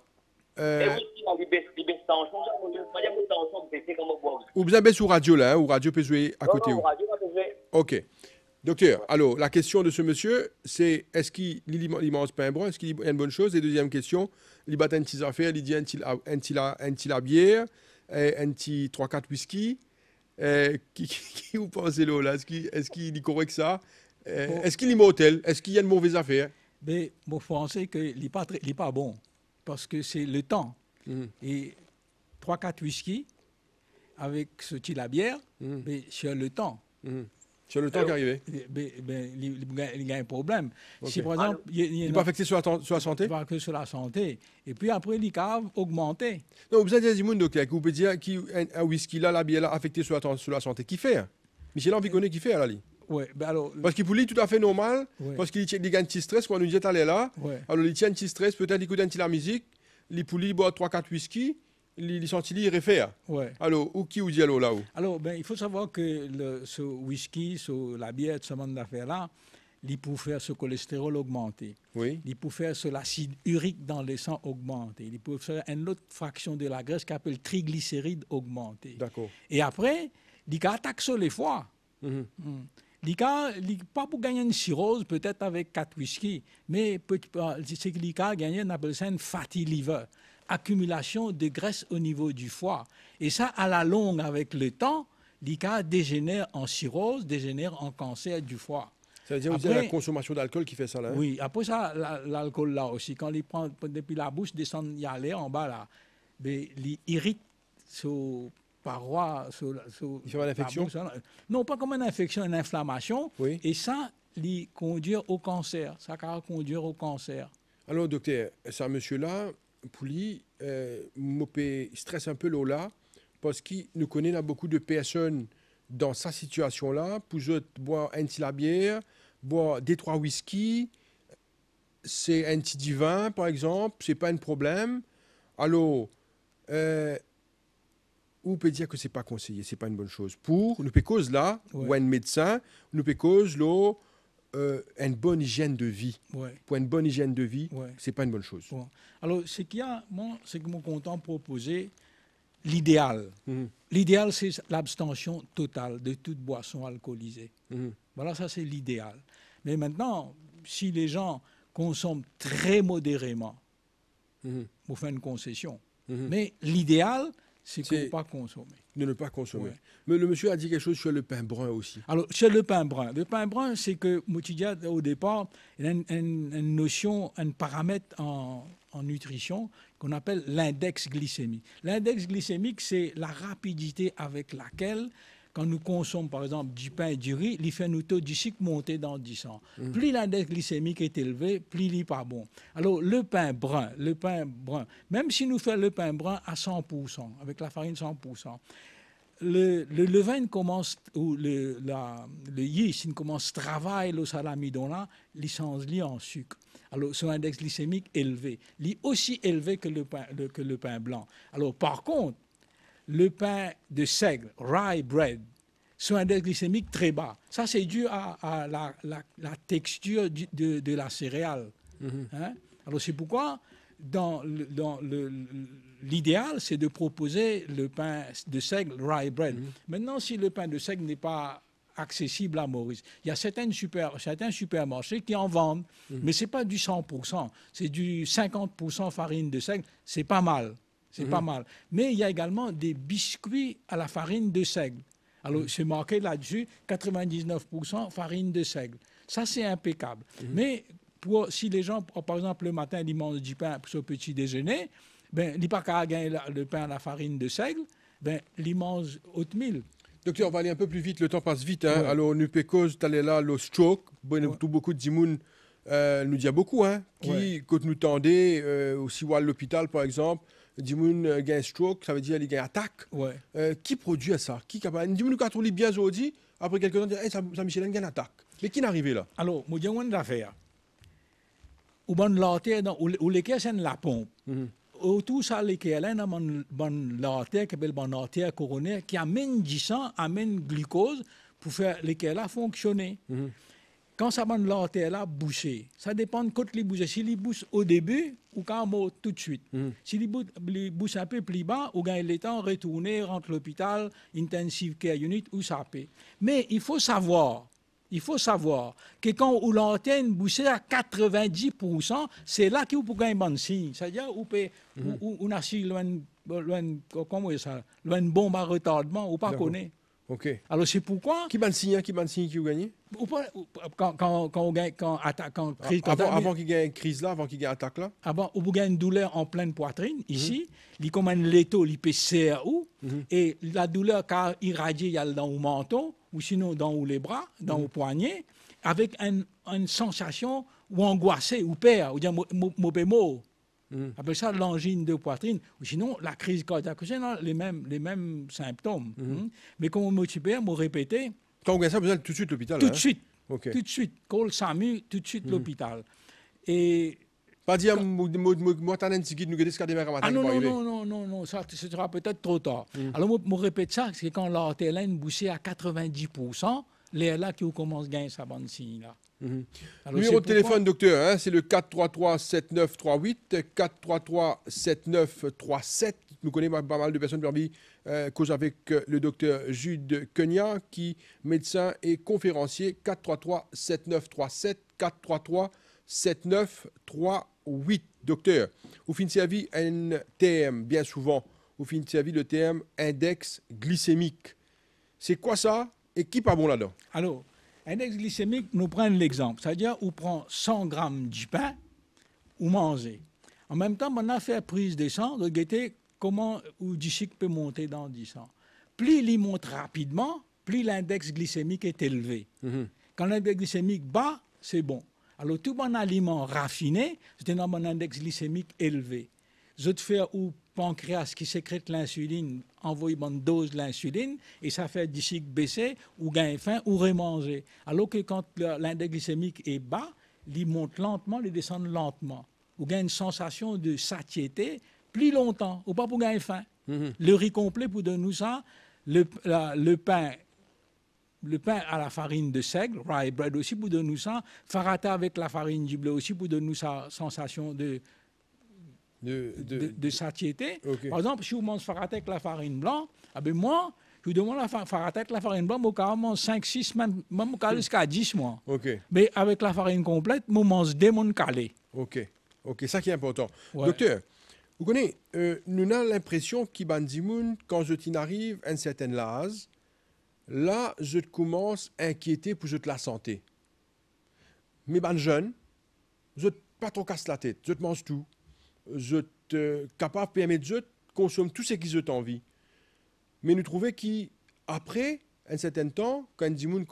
Et oui, il a libéré tension, ça, moi, je dis tension, c'est comme on boit. Ou bien sur radio là, hein, ou radio peut jouer à côté. Non, Ou. radio, on va jouer. Ok. Docteur, alors, la question de ce monsieur, c'est est-ce qu'il mange pain brun? Est-ce qu'il y a une bonne chose? Et deuxième question, il bat un petit affaire, il dit un petit la bière, un petit 3-4 whisky. Qui vous pensez là? Est-ce qu'il est correct ça? Est-ce qu'il est mortel? Est-ce qu'il y a une mauvaise affaire? Mais vous pensez qu'il n'est pas bon. Parce que c'est le temps. Et 3-4 whisky, avec ce petit la bière, mais sur le temps. Sur le temps qui arrive. Il y a un problème. Ok. Si par exemple, Il n'est pas affecté sur la santé? pas que sur la santé. Et puis après, les caves augmenter. Non, vous avez dit, docteur, que vous pouvez dire qu'un whisky là, la bière là, affecté sur la santé. Qui fait? Michel Henry connaît qui fait à la ligne. Ouais, ben alors, Parce qu'il est tout à fait normal, Ouais. parce qu'il a un petit stress, quand on nous dit d'aller là. Ouais. Alors il tient un petit stress, peut-être il écoute un petit la musique, il poulie, boit 3-4 whisky, il sentit, il réfère. ouais. Alors, où qui vous dit alors là-haut? Alors, ben, il faut savoir que ce whisky, la bière, ce monde d'affaires-là, il peut faire ce cholestérol augmenter. Oui. Il peut faire ce l'acide urique dans le sang augmenter. Il peut faire une autre fraction de la graisse qui s'appelle triglycérides augmenter. D'accord. Et après, il attaque sur les foies. Mhm. Il pas pour gagner une cirrhose, peut-être avec 4 whisky, mais c'est qu'il a gagné, on appelle ça une fatty liver, accumulation de graisse au niveau du foie. Et ça, à la longue, avec le temps, l'ICA dégénère en cirrhose, dégénère en cancer du foie. Ça veut dire que Après- la consommation d'alcool qui fait ça là. Hein? Oui, après ça, l'alcool là aussi, quand il prend depuis la bouche, descend, y aller en bas là, mais il irrite sur parois, Il fait une infection? Non, pas comme une infection, une inflammation. Oui. Et ça, il conduit au cancer. Ça va conduire au cancer. Alors, docteur, ça monsieur-là, pour lui, il stresse un peu là, parce qu'il nous connaît beaucoup de personnes dans sa situation-là, pour eux, boire un petit la bière, boire 2-3 whisky, c'est un petit divin, par exemple, c'est pas un problème. Alors, on peut dire que c'est pas conseillé, c'est pas une bonne chose. Pour, nous peut cause là, Ouais. ou un médecin, nous peut cause là, une bonne hygiène de vie. Ouais. Pour une bonne hygiène de vie, Ouais. c'est pas une bonne chose. Bon. Alors, ce qu'il y a, moi, c'est que mon content proposer l'idéal. Mhm. L'idéal, c'est l'abstention totale de toute boisson alcoolisée. Mhm. Voilà, ça, c'est l'idéal. Mais maintenant, si les gens consomment très modérément, Mhm. vous faites une concession. Mhm. Mais l'idéal, c'est C'est- qu'on ne pas consommer. De ne pas consommer. Ouais. Mais le monsieur a dit quelque chose sur le pain brun aussi. Alors, c'est le pain brun. Le pain brun, c'est que Moutidia, au départ, il y a une notion, un paramètre en nutrition qu'on appelle l'index glycémique. L'index glycémique, c'est la rapidité avec laquelle, quand nous consommons, par exemple, du pain et du riz, il fait nos taux du sucre monter dans le sang. Plus l'index glycémique est élevé, plus il n'est pas bon. Alors, le pain brun, même si nous faisons le pain brun à 100%, avec la farine 100%, le levain commence, ou le yeast, il commence à travailler le salamidon-là, il change en sucre. Alors, son index glycémique élevé. Il est aussi élevé que le pain blanc. Alors, par contre, le pain de seigle, rye bread, son index glycémique très bas. Ça, c'est dû à la texture de la céréale. Hein? Alors, c'est pourquoi, l'idéal, c'est de proposer le pain de seigle, rye bread. Maintenant, si le pain de seigle n'est pas accessible à Maurice, il y a certains supermarchés qui en vendent, mais ce n'est pas du 100%, c'est du 50% farine de seigle, c'est pas mal. C'est pas mal. Mais il y a également des biscuits à la farine de seigle. Alors, c'est marqué là-dessus, 99% farine de seigle. Ça, c'est impeccable. Mais si les gens, par exemple, le matin, ils mangent du pain pour ce petit déjeuner, ben, ils n'ont pas qu'à gagner le pain à la farine de seigle, ben, ils mangent oatmeal. Docteur, on va aller un peu plus vite, le temps passe vite. Hein. Ouais. Alors, nous pécos, tu là, le stroke, tout beaucoup de Zimoun nous dit beaucoup, hein, qui, quand nous tendez, aussi à l'hôpital, par exemple, Zimoun gagne stroke, ça veut dire qu'il gagne attaque. Ouais. Qui produit ça? Qui capable? Zimoun, quand on lit bien aujourd'hui, après quelques temps, on dit, hey, ça Michelin gagne attaque. Mais qui n'est arrivé là? Alors, moi, j'ai une affaire. Ou bon l'artère, ou lesquels c'est la pompe. Autour ça, lesquels là, bon l'artère, qui est bon artère coronaire, qui amène du sang, amène glucose pour faire lesquels là fonctionner. Quand ça bon l'artère là bouché, ça dépend de quand il bouge. S'il bouge au début ou quand mot tout de suite. S'il bouge un peu plus bas, ou gagne le temps retourner, rentre l'hôpital, intensive care unit ou ça peut. Mais il faut savoir que quand l'antenne bouge à 90%, c'est là qu'il faut gagner un bon signe. C'est-à-dire qu'on a si une bombe à retardement ou pas connaît. OK. Alors c'est pourquoi Qui ban signe qui vous gagnez? quand on gagne Avant qu'il y ait une crise là, avant qu'il y ait une attaque là? Avant, on a une douleur en pleine poitrine, ici, il comme un léto, il peut CRU, et la douleur car irradiée dans le menton, ou sinon dans les bras, dans le poignet, avec une sensation ou angoissée, ou peur, ou dire mauvais mot. Appelle ça l'angine de poitrine, ou sinon la crise cardiaque, c'est les mêmes symptômes. Mais comme on m'occupait, on répétait. Quand vous gagnez ça, vous allez tout de suite à l'hôpital? Tout de suite. OK. Tout de suite. Call SAMU, tout de suite l'hôpital. Et pas dire, moi, t'en as un petit guide, nous guidons ce qu'il y a des mères à matin. ah non, ça sera peut-être trop tard. Alors, moi, répète ça, c'est quand l'artère bouchée à 90%, les là qui commence à gagner sa bande signe là. Numéro de téléphone, docteur, hein, c'est le 433-7938, 433-7937. Nous connaissons pas mal de personnes parmi cause avec le docteur Jude Cognac, qui médecin et conférencier. 433-7937, 433-7938. Docteur, vous finissez à vie un TM, bien souvent, vous finissez à vie le TM index glycémique. C'est quoi ça et qui pas bon là-dedans? Alors, index glycémique, nous prenons l'exemple. C'est-à-dire, on prend 100 grammes du pain ou manger. En même temps, on a fait prise de sang, regarder comment du sucre peut monter dans du sang. Plus il monte rapidement, plus l'index glycémique est élevé. Quand l'index glycémique bas, c'est bon. Alors, tout bon aliment raffiné, c'est un index glycémique élevé. Je te fais ou pancréas qui sécrète l'insuline, envoie une dose de l'insuline, et ça fait du sucre baissé, ou gagne faim, ou remanger. Alors que quand l'index glycémique est bas, il monte lentement, il descend lentement. Ou gagne une sensation de satiété plus longtemps, ou pas pour gagner faim. Le riz complet pour donner nous ça, le pain à la farine de seigle, rye bread aussi pour donner nous ça, farata avec la farine du blé aussi pour donner nous ça sensation de satiété. Okay. Par exemple, si vous mangez farata avec la farine blanche, ah ben moi, je vous demande la farata avec la farine blanche, je mange 5, 6, même jusqu'à 10 mois. Okay. Mais avec la farine complète, je mange des mon calé. OK, ça qui est important. Ouais. Docteur, vous connaissez, nous avons l'impression qu'il quand je t'arrive à un certain âge, là, je commence à inquiéter pour la santé. Mais jeune, je pas trop casse la tête, je te mange tout. Je te capable de permettre de consommer tout ce qui je t'envie. Mais nous trouvons qu'après un certain temps, quand Dimoun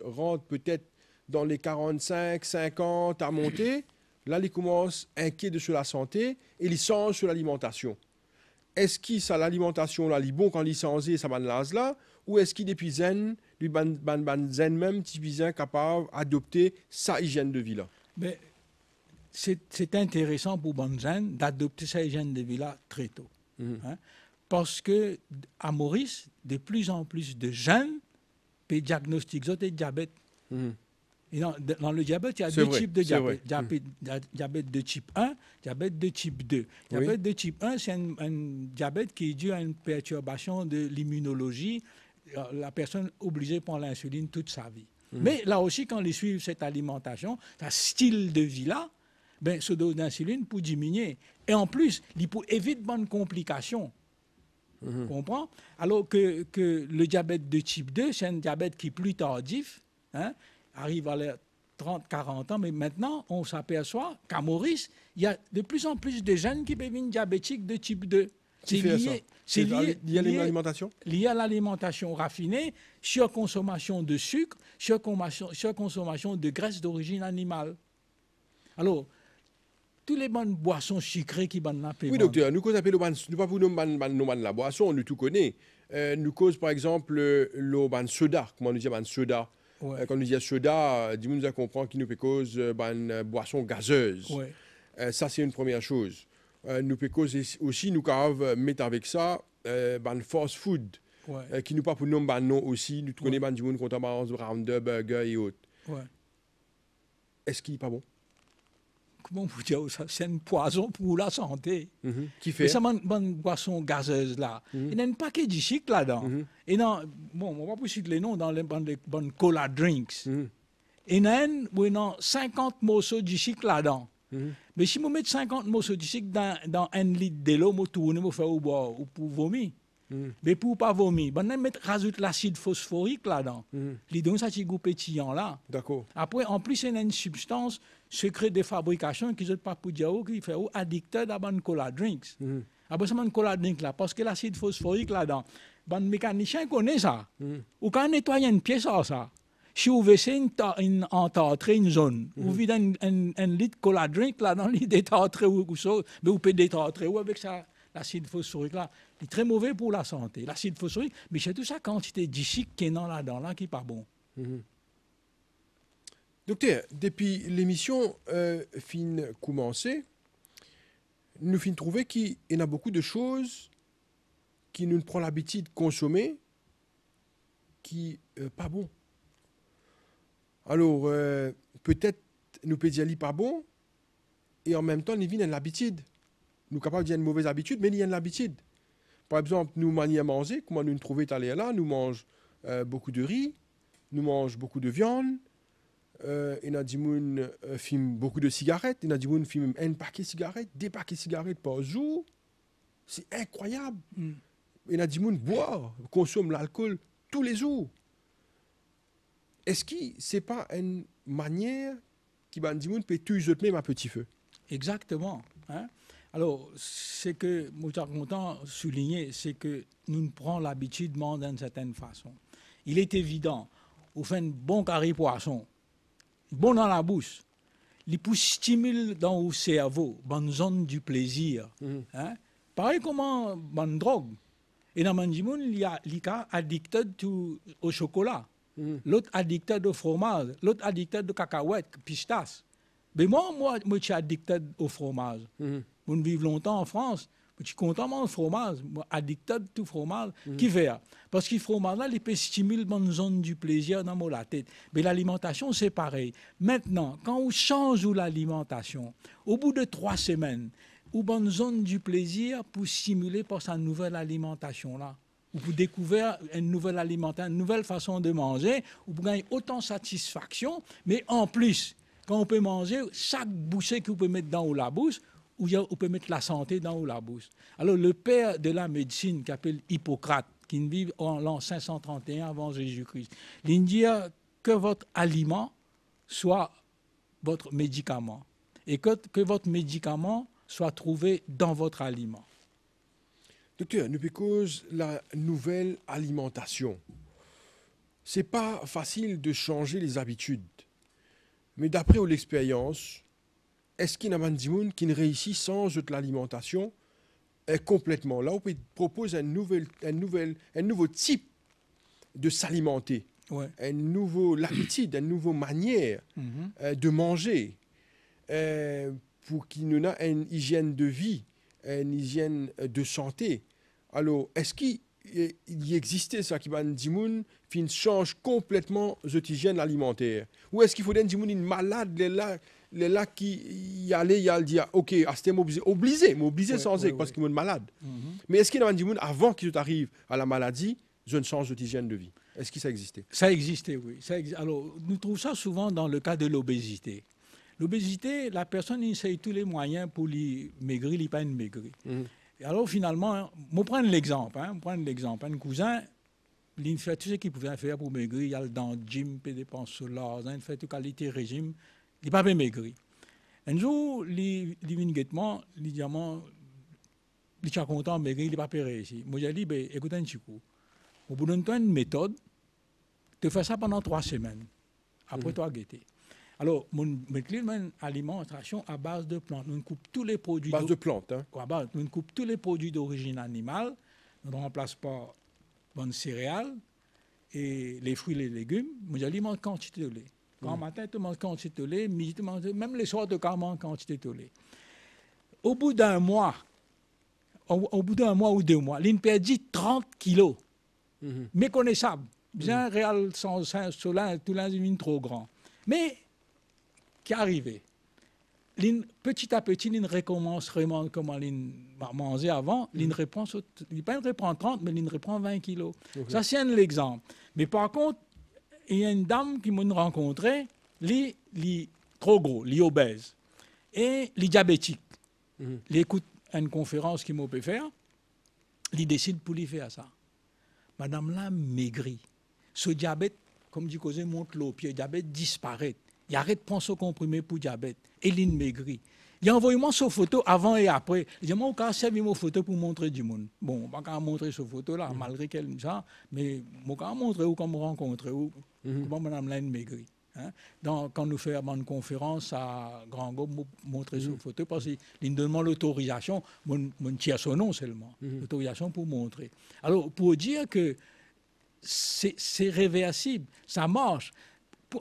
rentre peut-être dans les 45, 50 à monter, là, il commence inquiet sur la santé et il change sur l'alimentation. Est-ce qu'il ça l'alimentation là, il bon quand il change ça là, ou est-ce qu'il depuis zen, lui zen même, typiquement capable d'adopter sa hygiène de vie là? Mais c'est intéressant pour Bonzen d'adopter sa hygiène de vie-là très tôt. Hein? Parce que à Maurice, de plus en plus de jeunes peuvent diagnostiquer le diabète. Et dans le diabète, il y a deux types de diabète. Diabète de type 1, diabète de type 2. Diabète de type 1, c'est un diabète qui est dû à une perturbation de l'immunologie. La personne est obligée de prendre l'insuline toute sa vie. Mais là aussi, quand ils suivent cette alimentation, ce style de vie-là, ben, ce dose d'insuline pour diminuer. Et en plus, il peut éviter bonnes complications. Comprends? Alors que le diabète de type 2, c'est un diabète qui est plus tardif, hein, arrive à les 30-40 ans, mais maintenant, on s'aperçoit qu'à Maurice, il y a de plus en plus de jeunes qui deviennent diabétiques de type 2. Qui fait ça? C'est lié à l'alimentation? Lié à l'alimentation raffinée, surconsommation de sucre, surconsommation de graisse d'origine animale. Alors, toutes les bonnes boissons sucrées qui ban la Oui, docteur, nous cause nous pas pour nous la boisson, nous tout connaît. Nous cause par exemple le ban soda, comment nous dit ban soda. Ouais. Quand nous dit soda, dis-nous nous comprend qu'il nous peut cause ban boisson gazeuse. Ouais. Ça c'est une première chose. Nous peut causer aussi nous caves mettre avec ça ban fast food. Ouais. Qui nous pas pour nous ban non aussi, nous connaissons ban du monde contre Roundup, burger et autres. Ouais. Est-ce qu'il est pas bon? Comment vous dire ça? C'est un poison pour la santé. Qui fait? Et ça, bonne boisson gazeuse là. Il y a un paquet de chic là-dedans. Et non, bon, on va pas citer les noms dans les bonnes cola drinks. Et il y a 50 morceaux de chic là-dedans. Mais si vous mettez 50 morceaux de chic dans 1 litre de l'eau, vous tournez, vous faites ou pour vomir. Mais pour ne pas vomir, vous rajoutez l'acide phosphorique là-dedans. Les donne ça petit goût pétillant là. D'accord. Après, en plus, il y a une substance secret de fabrication qui n'est pas pour dire qui fait addicteur à une cola drinks. Après, c'est une cola drink là, parce que l'acide phosphorique là-dedans, les mécaniciens connaissent ça. Ou quand on nettoie une pièce à ça, si vous versez entartrez une zone, vous videz un litre de cola drink là-dedans, il détartrez ou ça, mais vous pouvez détartrer ou avec ça. L'acide phosphorique là, il est très mauvais pour la santé. L'acide phosphorique, mais c'est tout ça quantité d'chic qui est là-dedans là qui n'est pas bon. Docteur, depuis l'émission fin commencée, nous fin trouver qu'il y en a beaucoup de choses qui nous prend l'habitude de consommer qui pas bon. Alors, peut-être nous peut dire pas bon et en même temps, nous vient l'habitude. Nous sommes capables de dire une mauvaise habitude, mais il y a une habitude. Par exemple, nous manions à manger, comment nous trouvons aller là, nous mangeons beaucoup de riz, nous mangeons beaucoup de viande, il y a des gens qui fument beaucoup de cigarettes, il y a des gens qui fument un paquet de cigarettes, 2 paquets de cigarettes par jour. C'est incroyable. Il y a des gens qui boivent, consomment l'alcool tous les jours. Est-ce que ce n'est pas une manière qui va dire peut tuer même à petit feu? Exactement. Hein? Alors, c'est que, moi, je suis content de souligner, c'est que nous prenons l'habitude de manger d'une certaine façon. Il est évident, vous faites un bon carré poisson, bon dans la bouche, il peut stimuler dans le cerveau, dans une zone du plaisir. Hein? Pareil comme dans une drogue. Et dans le monde, il y a des cas addictés au chocolat, l'autre addicté au fromage, l'autre addicté de cacahuètes, pistaches. Mais moi, je suis addicté au fromage. On vit longtemps en France, je suis content de fromage, addicté de tout fromage. Qui fait? Parce que le fromage, là, il peut stimuler une zone du plaisir dans la tête. Mais l'alimentation, c'est pareil. Maintenant, quand on change l'alimentation, au bout de 3 semaines, ou une zone du plaisir pour stimuler par sa nouvelle alimentation là. Ou pour découvrir une nouvelle alimentation, une nouvelle façon de manger, ou pour gagner autant de satisfaction, mais en plus, quand on peut manger, chaque bouchée que vous pouvez mettre dans la bouche, ou on peut mettre la santé dans la bouche. Alors le père de la médecine, qui s'appelle Hippocrate, qui vit en l'an 531 avant Jésus-Christ, il dit que votre aliment soit votre médicament, et que votre médicament soit trouvé dans votre aliment. Docteur, nous cause la nouvelle alimentation. C'est pas facile de changer les habitudes. Mais d'après l'expérience, est-ce qu'il y a des gens qui ne réussissent sans l'alimentation complètement? Là, on peut proposer un nouveau type de s'alimenter, l'habitude, une nouvelle manière de manger pour qu'il y ait une hygiène de vie, une hygiène de santé. Alors, est-ce qu'il existait ça qui va dire qui change complètement cette hygiène alimentaire? Ou est-ce qu'il faut dire une malade là qui y allait, il dit OK, c'était obligé sans parce qu'il est malade. Mais est-ce qu'il y a des gens avant qu'il arrive à la maladie, je ne change de hygiène de vie? Est-ce que ça existait? Ça existait, oui. Alors, nous trouvons ça souvent dans le cas de l'obésité. L'obésité, la personne essaye tous les moyens pour lui maigrir, il pas une maigrir. Et alors finalement, je prends l'exemple. Un cousin, il fait tout ce qu'il pouvait faire pour maigrir. Il a dans le gym, il dépense sur l'argent, il fait toute qualité régime. Il n'a pas pu maigrir. Un jour, il vient guettement, il dit il est content de maigrir, il n'a pas pu réussir. Moi, j'ai dit, écoute un petit coup. Au bout d'un temps, une méthode, tu fais ça pendant 3 semaines. Après, tu as guetté. Alors, mon alimentation à base de plantes. On coupe tous les produits. Base de plantes, hein? On coupe tous les produits d'origine animale. On ne remplace pas bonnes céréales et les fruits et les légumes. Moi, j'alimente quantité de lait. Quand matin, tu manges quantité de lait, midi, tu manges, même les soirs, tu manges quantité de lait. Au bout d'un mois, ou 2 mois, il perdit 30 kilos. Méconnaissable. Bien réel, sans soleil, tout l'un trop grand. Mais, qui est arrivé? Petit à petit, il recommence vraiment comment il mangeait avant. Il reprend 30, mais il reprend 20 kilos. Ça, c'est un exemple. Mais par contre, il y a une dame qui m'a rencontré, elle est trop gros, elle est obèse. Et elle est diabétique. Elle écoute une conférence qu'il m'a pu faire, elle décide pour lui faire ça. Madame là maigrit. Ce diabète, comme dit Cosé, monte le pied, le diabète disparaît. Il arrête de prendre ce comprimé pour diabète. Et il maigrit. Il a envoyé moi sa photo avant et après. Il dit, moi, on a servi mes photos pour montrer du monde. Bon, on va montrer cette photo-là, malgré qu'elle ça, mais on va montrer où, comme rencontrer où, comment madame là maigrit. Hein? Donc, quand nous faisons une conférence à Grand Gobe, montrer cette photo, parce qu'il demande l'autorisation, mon tire son nom seulement, l'autorisation pour montrer. Alors, pour dire que c'est réversible, ça marche,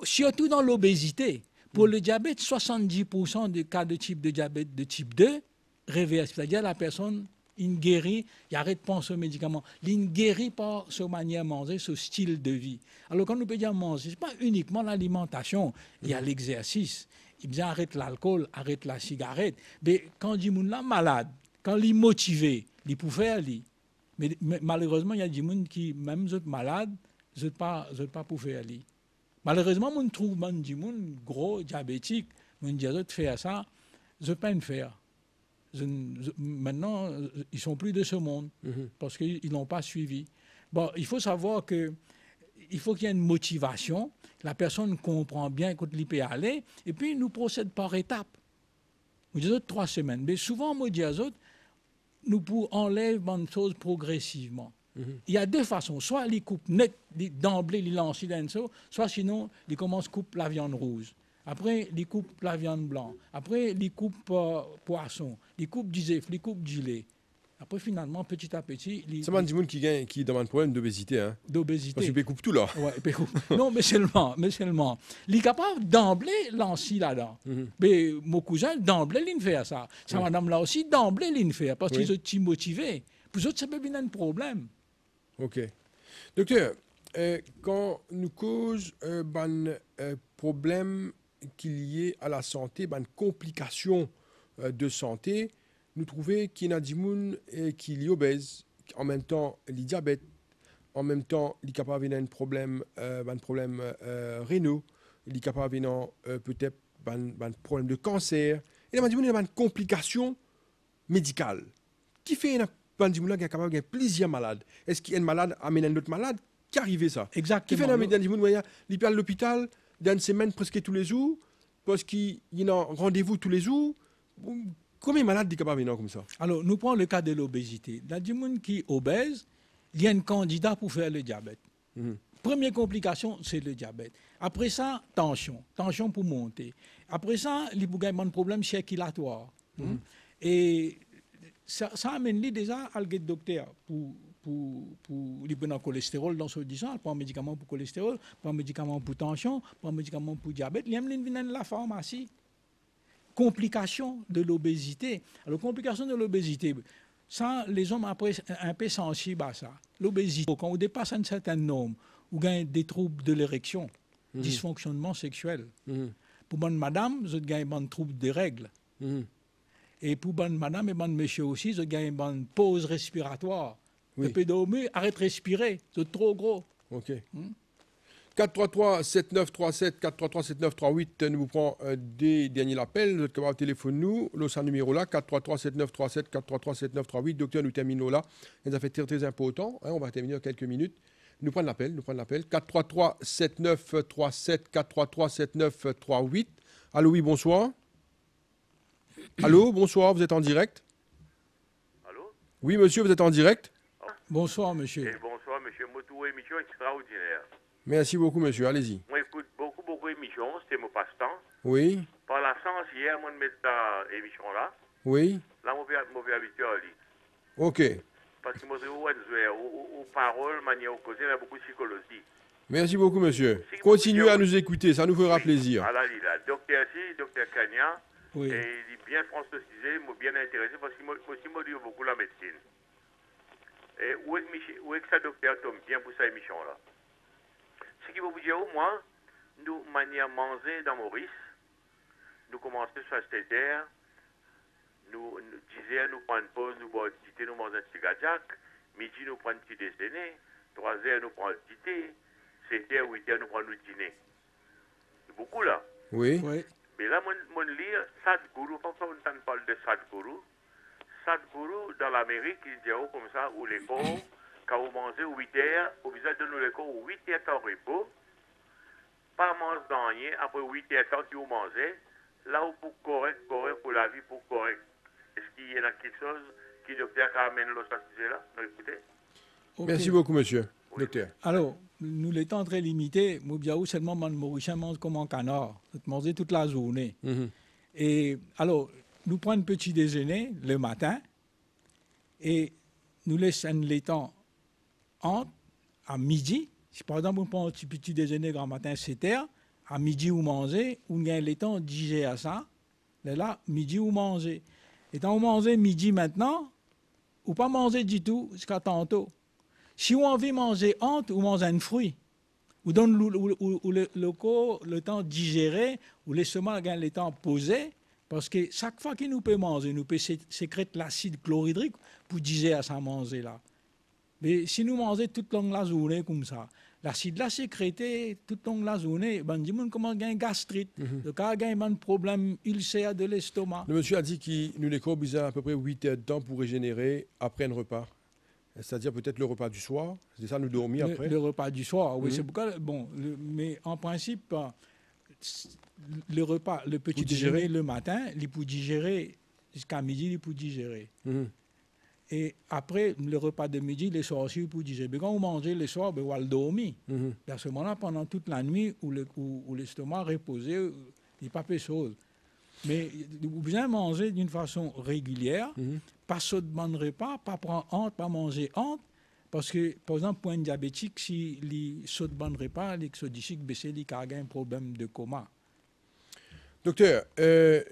surtout dans l'obésité. Pour le diabète, 70% des cas de type de diabète de type 2 réversible. C'est-à-dire la personne, il guérit, il arrête de prendre ce médicament. Il guérit par sa manière de manger, ce style de vie. Alors quand nous pouvons dire manger, ce n'est pas uniquement l'alimentation, il y a l'exercice. Il dit arrête l'alcool, arrête la cigarette. Mais quand il dit là malade, quand il est motivé, il peut faire. Mais malheureusement, il y a des gens qui, même eux malades, ne sont pas pour faire. Malheureusement, on trouve des gens gros, diabétiques, on dit de faire ça, je ne peux pas le faire. Maintenant, ils ne sont plus de ce monde parce qu'ils n'ont pas suivi. Bon, il faut savoir qu'il faut qu'il y ait une motivation, la personne comprend bien quand il peut aller, et puis nous procèdons par étapes. Nous disons 3 semaines, mais souvent, on dit aux autres, nous enlèvons une chose progressivement. Il y a 2 façons. Soit ils coupent net, d'emblée, ils lancent dans ça, soit sinon, ils commencent à couper la viande rouge. Après, ils coupent la viande blanche. Après, ils coupent poisson. Ils coupent du œuf, ils coupent du lait. Après, finalement, petit à petit... C'est pas des gens qui demandent un problème d'obésité. Hein? D'obésité. Parce qu'ils coupent tout là. Ouais, non, mais seulement. Il est capable d'emblée lancer là-dedans. Mais mon cousin, d'emblée, il fait ça. Sa madame là aussi, d'emblée, il fait. Parce qu'ils sont motivés. Pour eux, ça peut bien un problème. OK. Docteur, quand nous causons un problème qui est lié à la santé, une complication de santé, nous trouvons qu'il y a des gens qui sont obèses, en même temps, les diabètes, en même temps, ils sont capables d'avoir un problème rénal, ils sont capables d'avoir peut-être un problème de cancer. Et il y a des gens qui ont une complication médicale. Qui fait un gens qui sont capables d'avoir plusieurs malades? Est-ce qu'il y a un malade amène un autre malade? Qui arrive ça? Exactement. Qui fait un gens qui sont à l'hôpital dans une semaine presque tous les jours, parce qu'il y a un rendez-vous tous les jours? Combien de malades sont capables de venir comme ça? Alors, nous prenons le cas de l'obésité. Dans des gens qui sont obèses, il y a un candidat pour faire le diabète. Première complication, c'est le diabète. Après ça, tension pour monter. Après ça, il y a un problème circulatoire. Et ça amène déjà à le docteur pour le cholestérol dans ce disant, pas un médicament pour cholestérol, pas un médicament pour tension, pas un médicament pour diabète. Il y a la pharmacie. Complications de l'obésité. Alors, complications de l'obésité, ça, les hommes après un peu sensibles à ça. L'obésité, quand on dépasse un certain nombre, ou gagne des troubles de l'érection, dysfonctionnement sexuel. Pour bonne madame, vous gagnez des troubles des règles. Et pour bonne madame et bonne monsieur aussi, vous gagnez une pause respiratoire. Le peu dormir, arrête de respirer, c'est trop gros. OK. 433-7937, 433-7938, nous vous prenons des derniers appels. Vous êtes capable de téléphoner nous. Le numéro là, 433-7937, 433-7938. Docteur, nous terminons là. Ça fait très, très important. On va terminer dans quelques minutes. Nous prenons l'appel. 433-7937, 433-7938. Allô, oui, bonsoir. Allô, bonsoir, vous êtes en direct. Allô? Oui, monsieur, vous êtes en direct. Bonsoir, monsieur. Et bonsoir, monsieur. Moi, tout émission extraordinaire. Merci beaucoup, monsieur. Allez-y. Moi, écoute beaucoup d'émissions. C'était mon passe-temps. Oui, Par la chance, hier, moi, de mettre cette émission-là. oui. Là, mauvais habitué à lire. OK. Parce que moi, je aux paroles, manière de causer, il y a beaucoup de psychologie. Merci beaucoup, monsieur. Continuez à nous écouter, ça nous fera plaisir. À la là. Docteur Kanya, Oui. et il est bien francisé, moi bien intéressé, parce que moi aussi, moi, je beaucoup la médecine. Et où est-ce que ça, docteur, tombe bien pour cette émission-là? Ce qui va vous dire, au moins, nous, manière manger dans Maurice, nous commençons sur cette terre, nous disions, nous prenons une pause, nous boivons un thé, nous mangeons un petit gadiac, midi, nous prenons un petit déjeuner, 3 heures, nous prenons un petit thé, 7 heures, 8 heures, nous prenons le dîner. C'est beaucoup là. Oui. Oui. Mais là, mon lire Sadhguru, parfois on parle de Sadhguru. Sadhguru, dans l'Amérique, il dit comme ça, où les corps, quand vous mangez 8 heures, vous besoin de nous les corps 8 heures en repos, pas manger dans rien, après 8 heures que vous mangez, là où pour correct pour la vie, pour correct. Est-ce qu'il y a quelque chose qui docteur amène le sujet là? Non, écoutez. Ok. Merci beaucoup, monsieur. Docteur. Alors, nous, les temps très limités, Moubiaou, seulement, mon Mauricien mange comme un canard. Manger toute la journée. Et alors, nous prenons un petit déjeuner le matin et nous laissons les temps entre à midi. Si par exemple, on prend un petit déjeuner grand matin, 7 heures, à midi, vous mangez, on gagne le temps de digérer à ça. Et là, midi, vous mangez. Et quand vous mangez midi maintenant, ou pas manger du tout jusqu'à tantôt. Si vous avez envie de manger honte, vous mangez un fruit. Vous donne le corps le temps de digérer, ou l'estomac gagne le temps de poser, parce que chaque fois qu'il nous peut manger, nous peut sécréter l'acide chlorhydrique pour digérer à ça manger là. Mais si nous mangeons toute la journée comme ça, l'acide là sécrété toute la journée, ben dis-moi comment gagne gastrite, le cas gagne un problème ulcère de l'estomac. Le monsieur a dit qu'il nous les corps besoin à peu près 8 heures de temps pour régénérer après un repas. C'est-à-dire peut-être le repas du soir, c'est ça, nous dormir après. Le repas du soir, oui, c'est pourquoi, bon, mais en principe, le repas, le petit déjeuner le matin, il peut digérer jusqu'à midi, il peut digérer. Et après, le repas de midi, les soirs aussi, il peut digérer. Mais quand vous mangez le soir, vous allez dormir. À ce moment-là, pendant toute la nuit, où l'estomac reposé, il n'y a pas de chose. Mais vous bien manger d'une façon régulière, pas sautement de repas, pas prendre honte, pas manger honte. Parce que, par exemple, pour un diabétique, si il saute de repas, il sodique baissé, il a un problème de coma. Docteur,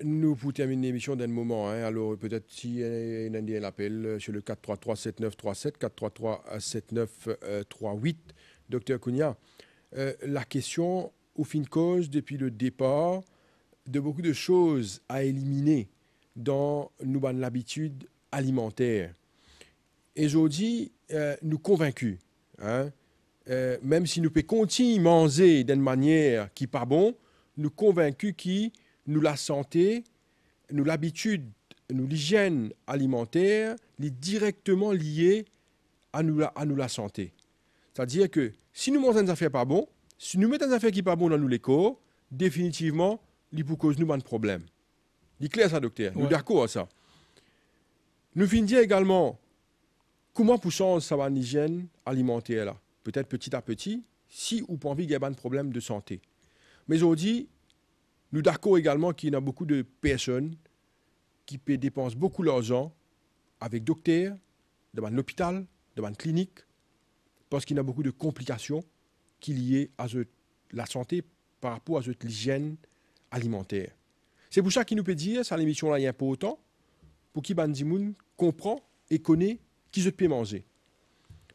nous pour terminer l'émission d'un moment, alors peut-être si y a un appel sur le 433-7937, 433-7938, docteur Kounia, la question, au fin de cause, depuis le départ, de beaucoup de choses à éliminer dans nos habitudes alimentaires. Et aujourd'hui, nous convaincus, même si nous pouvons continuer à manger d'une manière qui n'est pas bon, nous convaincus que nous la santé, nous l'habitude, nous l'hygiène alimentaire, est directement liée à nous la santé. C'est-à-dire que si nous mangeons des affaires pas bon, si nous mettons des affaires qui sont pas bon dans nous les corps, définitivement, il peut causer nous un problème. C'est clair ça, docteur? Nous sommes d'accord à ça. Nous finissons également comment pour changer sa hygiène alimentaire là. Peut-être petit à petit, si ou pas envie qu'il y ait un problème de santé. Mais aujourd'hui, nous sommes d'accord également qu'il y a beaucoup de personnes qui dépensent beaucoup d'argent avec docteur, dans l'hôpital, dans une clinique, parce qu'il y a beaucoup de complications qui sont liées à la santé par rapport à l'hygiène alimentaire. C'est pour ça qu'il nous peut dire, ça l'émission là, il y a un peu autant, pour qu'il Bandimoun comprend et connaît qui se peut manger.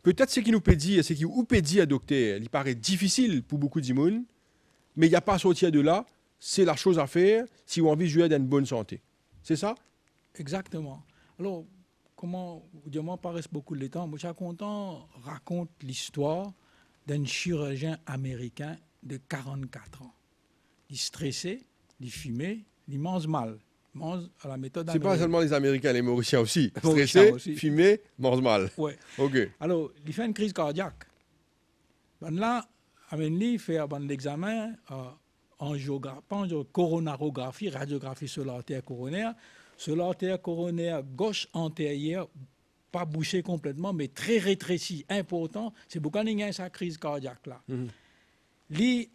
Peut-être ce qu'il nous peut dire, c'est qu'il peut dire à docteur, il paraît difficile pour beaucoup de monde, mais il n'y a pas à sortir de là, c'est la chose à faire si on a envie de jouer dans une bonne santé. C'est ça? Exactement. Alors, comment, moi, paraît beaucoup de temps, moi, je suis content, raconte l'histoire d'un chirurgien américain de 44 ans. Il stressé, il fumait, il mange mal. Il mange à la méthode C'est pas américaine. seulement les Américains, les Mauriciens aussi. Mauriciens Stressés, aussi. fumés, mangent mal. Ouais. OK. Alors, il fait une crise cardiaque. Ben là, il fait l'examen coronarographie, radiographie sur l'artère coronaire. Sur l'artère coronaire gauche antérieure, pas bouchée complètement, mais très rétrécie, important. C'est pourquoi il y a sa crise cardiaque là. Lui,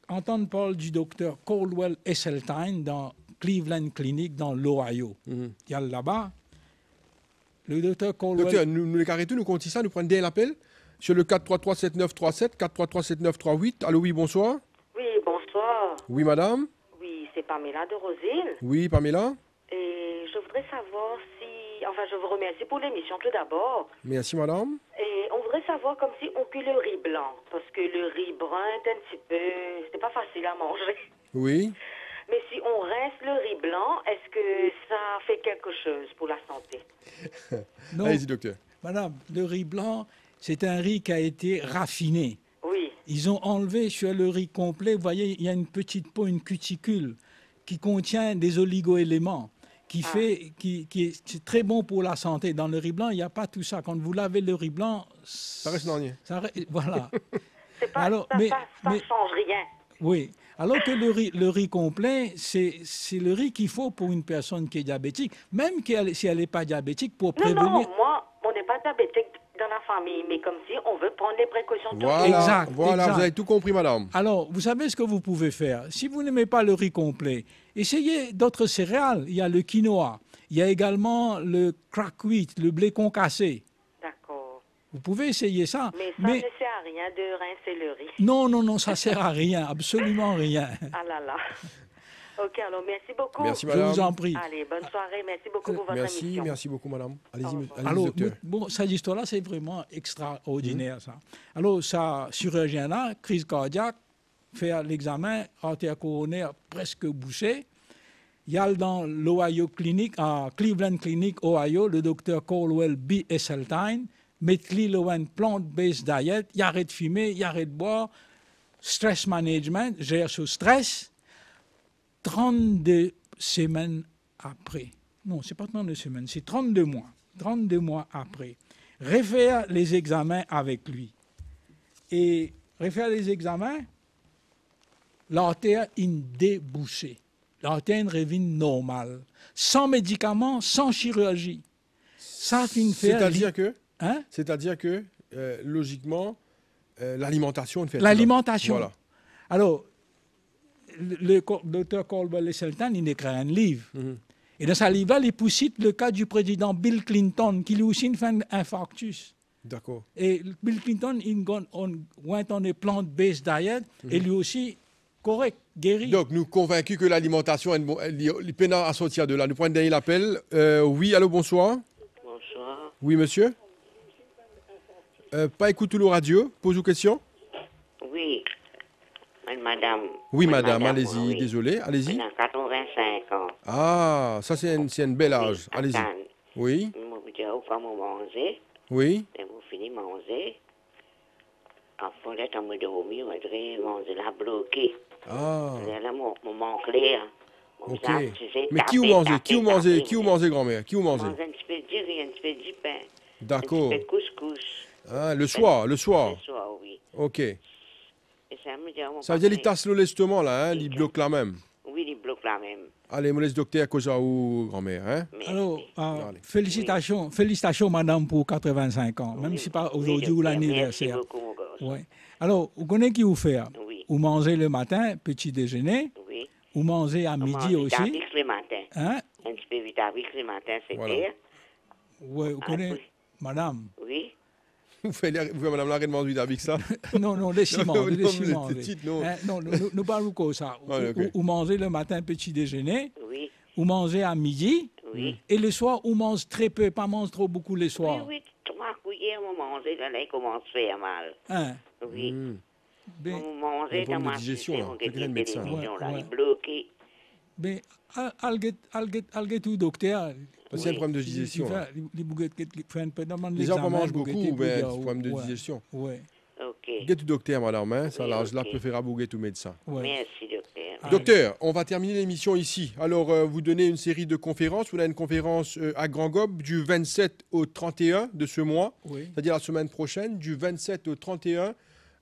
entendre parler du docteur Caldwell Esselstyn dans Cleveland Clinic dans l'Ohio. Il y a là-bas. Le docteur Caldwell... Docteur, nous les carrétons, nous comptons ça, nous prenons dès l'appel sur le 433-7937, 433-7938. Allô, oui, bonsoir. Oui, bonsoir. Oui, madame. Oui, c'est Pamela de Rosine. Oui, Pamela. Et je voudrais savoir si... Enfin, je vous remercie pour l'émission tout d'abord. Merci, madame. Et on voudrait savoir comme si on cuit le riz blanc. Parce que le riz brun est un petit peu... C'était pas facile à manger. Oui. Mais si on rince le riz blanc, est-ce que ça fait quelque chose pour la santé? Non, Allez-y, docteur. madame, le riz blanc, c'est un riz qui a été raffiné. Oui. Ils ont enlevé sur le riz complet, vous voyez, il y a une petite peau, une cuticule qui contient des oligo-éléments, qui est très bon pour la santé. Dans le riz blanc, il n'y a pas tout ça. Quand vous lavez le riz blanc, Ça reste dans rien. voilà. C'est pas, Alors, ça mais- change rien. Oui. Alors que le riz complet, c'est le riz qu'il faut pour une personne qui est diabétique, même si elle n'est pas diabétique, pour Non, prévenir. non, moi, on n'est pas diabétique dans la famille, mais comme si on veut prendre les précautions toujours. Voilà, Exact, voilà, exact. vous avez tout compris, madame. Alors, vous savez ce que vous pouvez faire. Si vous n'aimez pas le riz complet, essayez d'autres céréales. Il y a le quinoa. Il y a également le crack wheat, le blé concassé. D'accord. Vous pouvez essayer ça. Mais ça ne sert à rien de rincer le riz. Non, ça sert à rien, absolument rien. Ah là là. Ok, alors merci beaucoup. Merci, Je madame. vous en prie. Allez, bonne soirée. Merci beaucoup pour votre émission. Merci beaucoup, madame. Allez-y, allez-y, Alors, docteur. bon, cette histoire-là, c'est vraiment extraordinaire, ça. Alors, ça, chirurgien-là, crise cardiaque, fait l'examen, artère coronaire presque bouchée. Il y a dans l'Ohio Clinic, à Cleveland Clinic, Ohio, le docteur Caldwell B. Esselstyn, met-lui le plant-based diet, il arrête de fumer, il arrête de boire, stress management, gère ce stress. 32 semaines après. Non, ce n'est pas 32 semaines, c'est 32 mois. 32 mois après. Refaire les examens avec lui. Et refaire les examens, l'artère est débouchée. L'artère revient normale. Sans médicaments, sans chirurgie. Ça finit faire... C'est-à-dire que, Hein? logiquement, l'alimentation ne fait L'alimentation. Voilà. Alors, le docteur Caldwell Esselstyn, il écrit un livre. Et dans ce livre-là, il cite le cas du président Bill Clinton, qui lui aussi fait un infarctus. D'accord. Et Bill Clinton, il went on a plant-based diet, et lui aussi, correct, guéri. Donc, nous convaincus que l'alimentation est pénale à sortir de là. Nous prenons dernier appel. Oui, allô, bonsoir. Bonsoir. Oui, monsieur. Pas écoute tout le radio. Pose une question. Oui. Madame. Oui, madame, oui. allez-y. Désolé, allez-y. J'ai 85 ans. Ah, ça, c'est un bel âge. Allez-y. Attends. Oui, Je vous dis, où faut manger. oui. Et vous finissez manger. Après, là, quand je dormir, je vais manger la bloquée. Ah, Là, mon clair. ok. Mais qui vous mangez? Qui vous mangez? Qui vous mangez, grand-mère? Qui vous Mange mangez? un petit peu de riz, un petit peu de pain. D'accord. Un petit peu de couscous. Ah, le soir, le soir. Le soir, oui. Ok. Et ça me dit, Ça veut dire qu'il tasse l'estomac, là, hein? Il bloque là même. Oui, il bloque là même. Allez, me laisse docteur Kozaou, grand-mère, hein? Merci. Alors, Allez. félicitations, madame, pour 85 ans, même si ce n'est pas aujourd'hui ou l'anniversaire. Merci beaucoup, mon gosse. Ouais. Alors, vous connaissez qui vous fait? Oui. Vous mangez le matin, petit déjeuner, Oui. vous mangez à midi On mange aussi. Vitamix le matin. Hein? Un petit peu Vitamix le matin, c'est Voilà. clair. Ouais, vous connaissez, oui. madame? Oui. Vous faites madame la reine manger avec ça? Non, laissez Non, manger, non, laissez mais manger. petite, non. Hein, non, nous parlons comme ça. Ouais, ok. Vous mangez le matin, petit déjeuner, Oui. vous mangez à midi, Oui. et le soir, vous mangez très peu, pas mange trop beaucoup le soir. Oui, 3 cuillères, on mange, là, il commence à faire mal. Hein? Oui. Ben, On mange Un problème dans de ma digestion, là. on C'est regarde le médecin. télévision, là, Ouais, il est bloqué. ben, alget tout docteur. Parce qu'il y a un problème de digestion, là. Les bouguettes qui font un peu de Les gens qui mangent beaucoup, ben, c'est un problème de digestion. Oui. Ok. ok. Get docteur, madame, hein? Ça, Oui, là, ok. je préfère abouger tout médecin. Ouais. Merci, docteur. Ah, Docteur, on va terminer l'émission ici. Alors, vous donnez une série de conférences. Vous avez une conférence à Grand Gob du 27 au 31 de ce mois, Oui. c'est-à-dire la semaine prochaine, du 27 au 31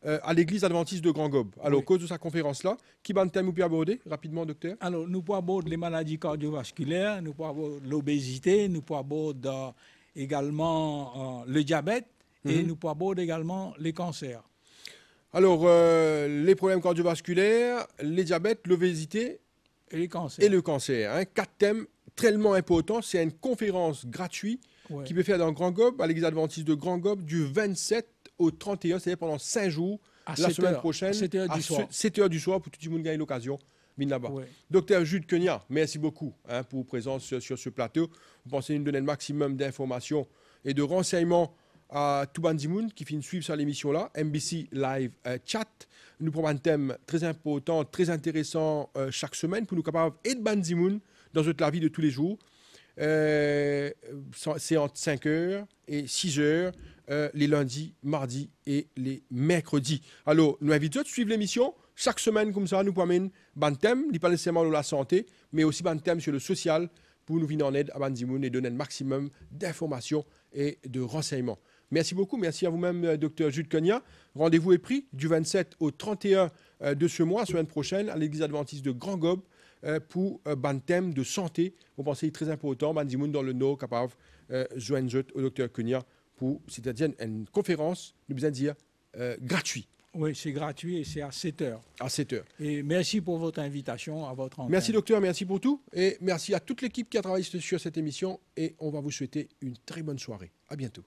à l'église adventiste de Grand Gob. Alors, Oui. cause de sa conférence-là, qui va le thème vous pouvez aborder rapidement, docteur? Alors, nous pouvons aborder les maladies cardiovasculaires, nous pouvons aborder l'obésité, nous pouvons aborder également le diabète et nous pouvons aborder également les cancers. Alors, les problèmes cardiovasculaires, les diabètes, l'obésité Et les cancers. et le cancer. Hein. 4 thèmes tellement importants. C'est une conférence gratuite Ouais. qui peut faire dans Grand Gob, à l'église adventiste de Grand Gob, du 27 au 31, c'est-à-dire pendant 5 jours, À la 7 semaine heures, prochaine, 7 heures du soir. 7 heures du soir, pour tout le monde gagner l'occasion. Vine là-bas. Ouais. Docteur Jude Kenya, merci beaucoup pour votre présence sur ce plateau. Vous pensez nous donner le maximum d'informations et de renseignements à tout Bandimoun qui finit de suivre cette émission-là, MBC Live Chat. Nous prenons un thème très important, très intéressant chaque semaine pour nous capables d'aider Bandimoun dans la vie de tous les jours. C'est entre 5h et 6h les lundis, mardis et les mercredis. Alors, nous invitons à suivre l'émission. Chaque semaine, comme ça, nous promène un thème, pas nécessairement sur la santé, mais aussi un thème sur le social pour nous venir en aide à Bandimoun et donner un maximum d'informations et de renseignements. Merci beaucoup. Merci à vous-même, Dr Jude Kenya. Rendez-vous est pris du 27 au 31 de ce mois, semaine prochaine, à l'église adventiste de Grand Gob pour un thème de santé. Vous pensez très important, Bandimoun dans le Nord, capable de joindre au Dr Kenya pour, c'est-à-dire une conférence, nous besoin dire, gratuite. Oui, c'est gratuit et c'est à 7 heures. À 7 heures. Et merci pour votre invitation à votre antenne. Merci docteur, merci pour tout. Et merci à toute l'équipe qui a travaillé sur cette émission. Et on va vous souhaiter une très bonne soirée. À bientôt.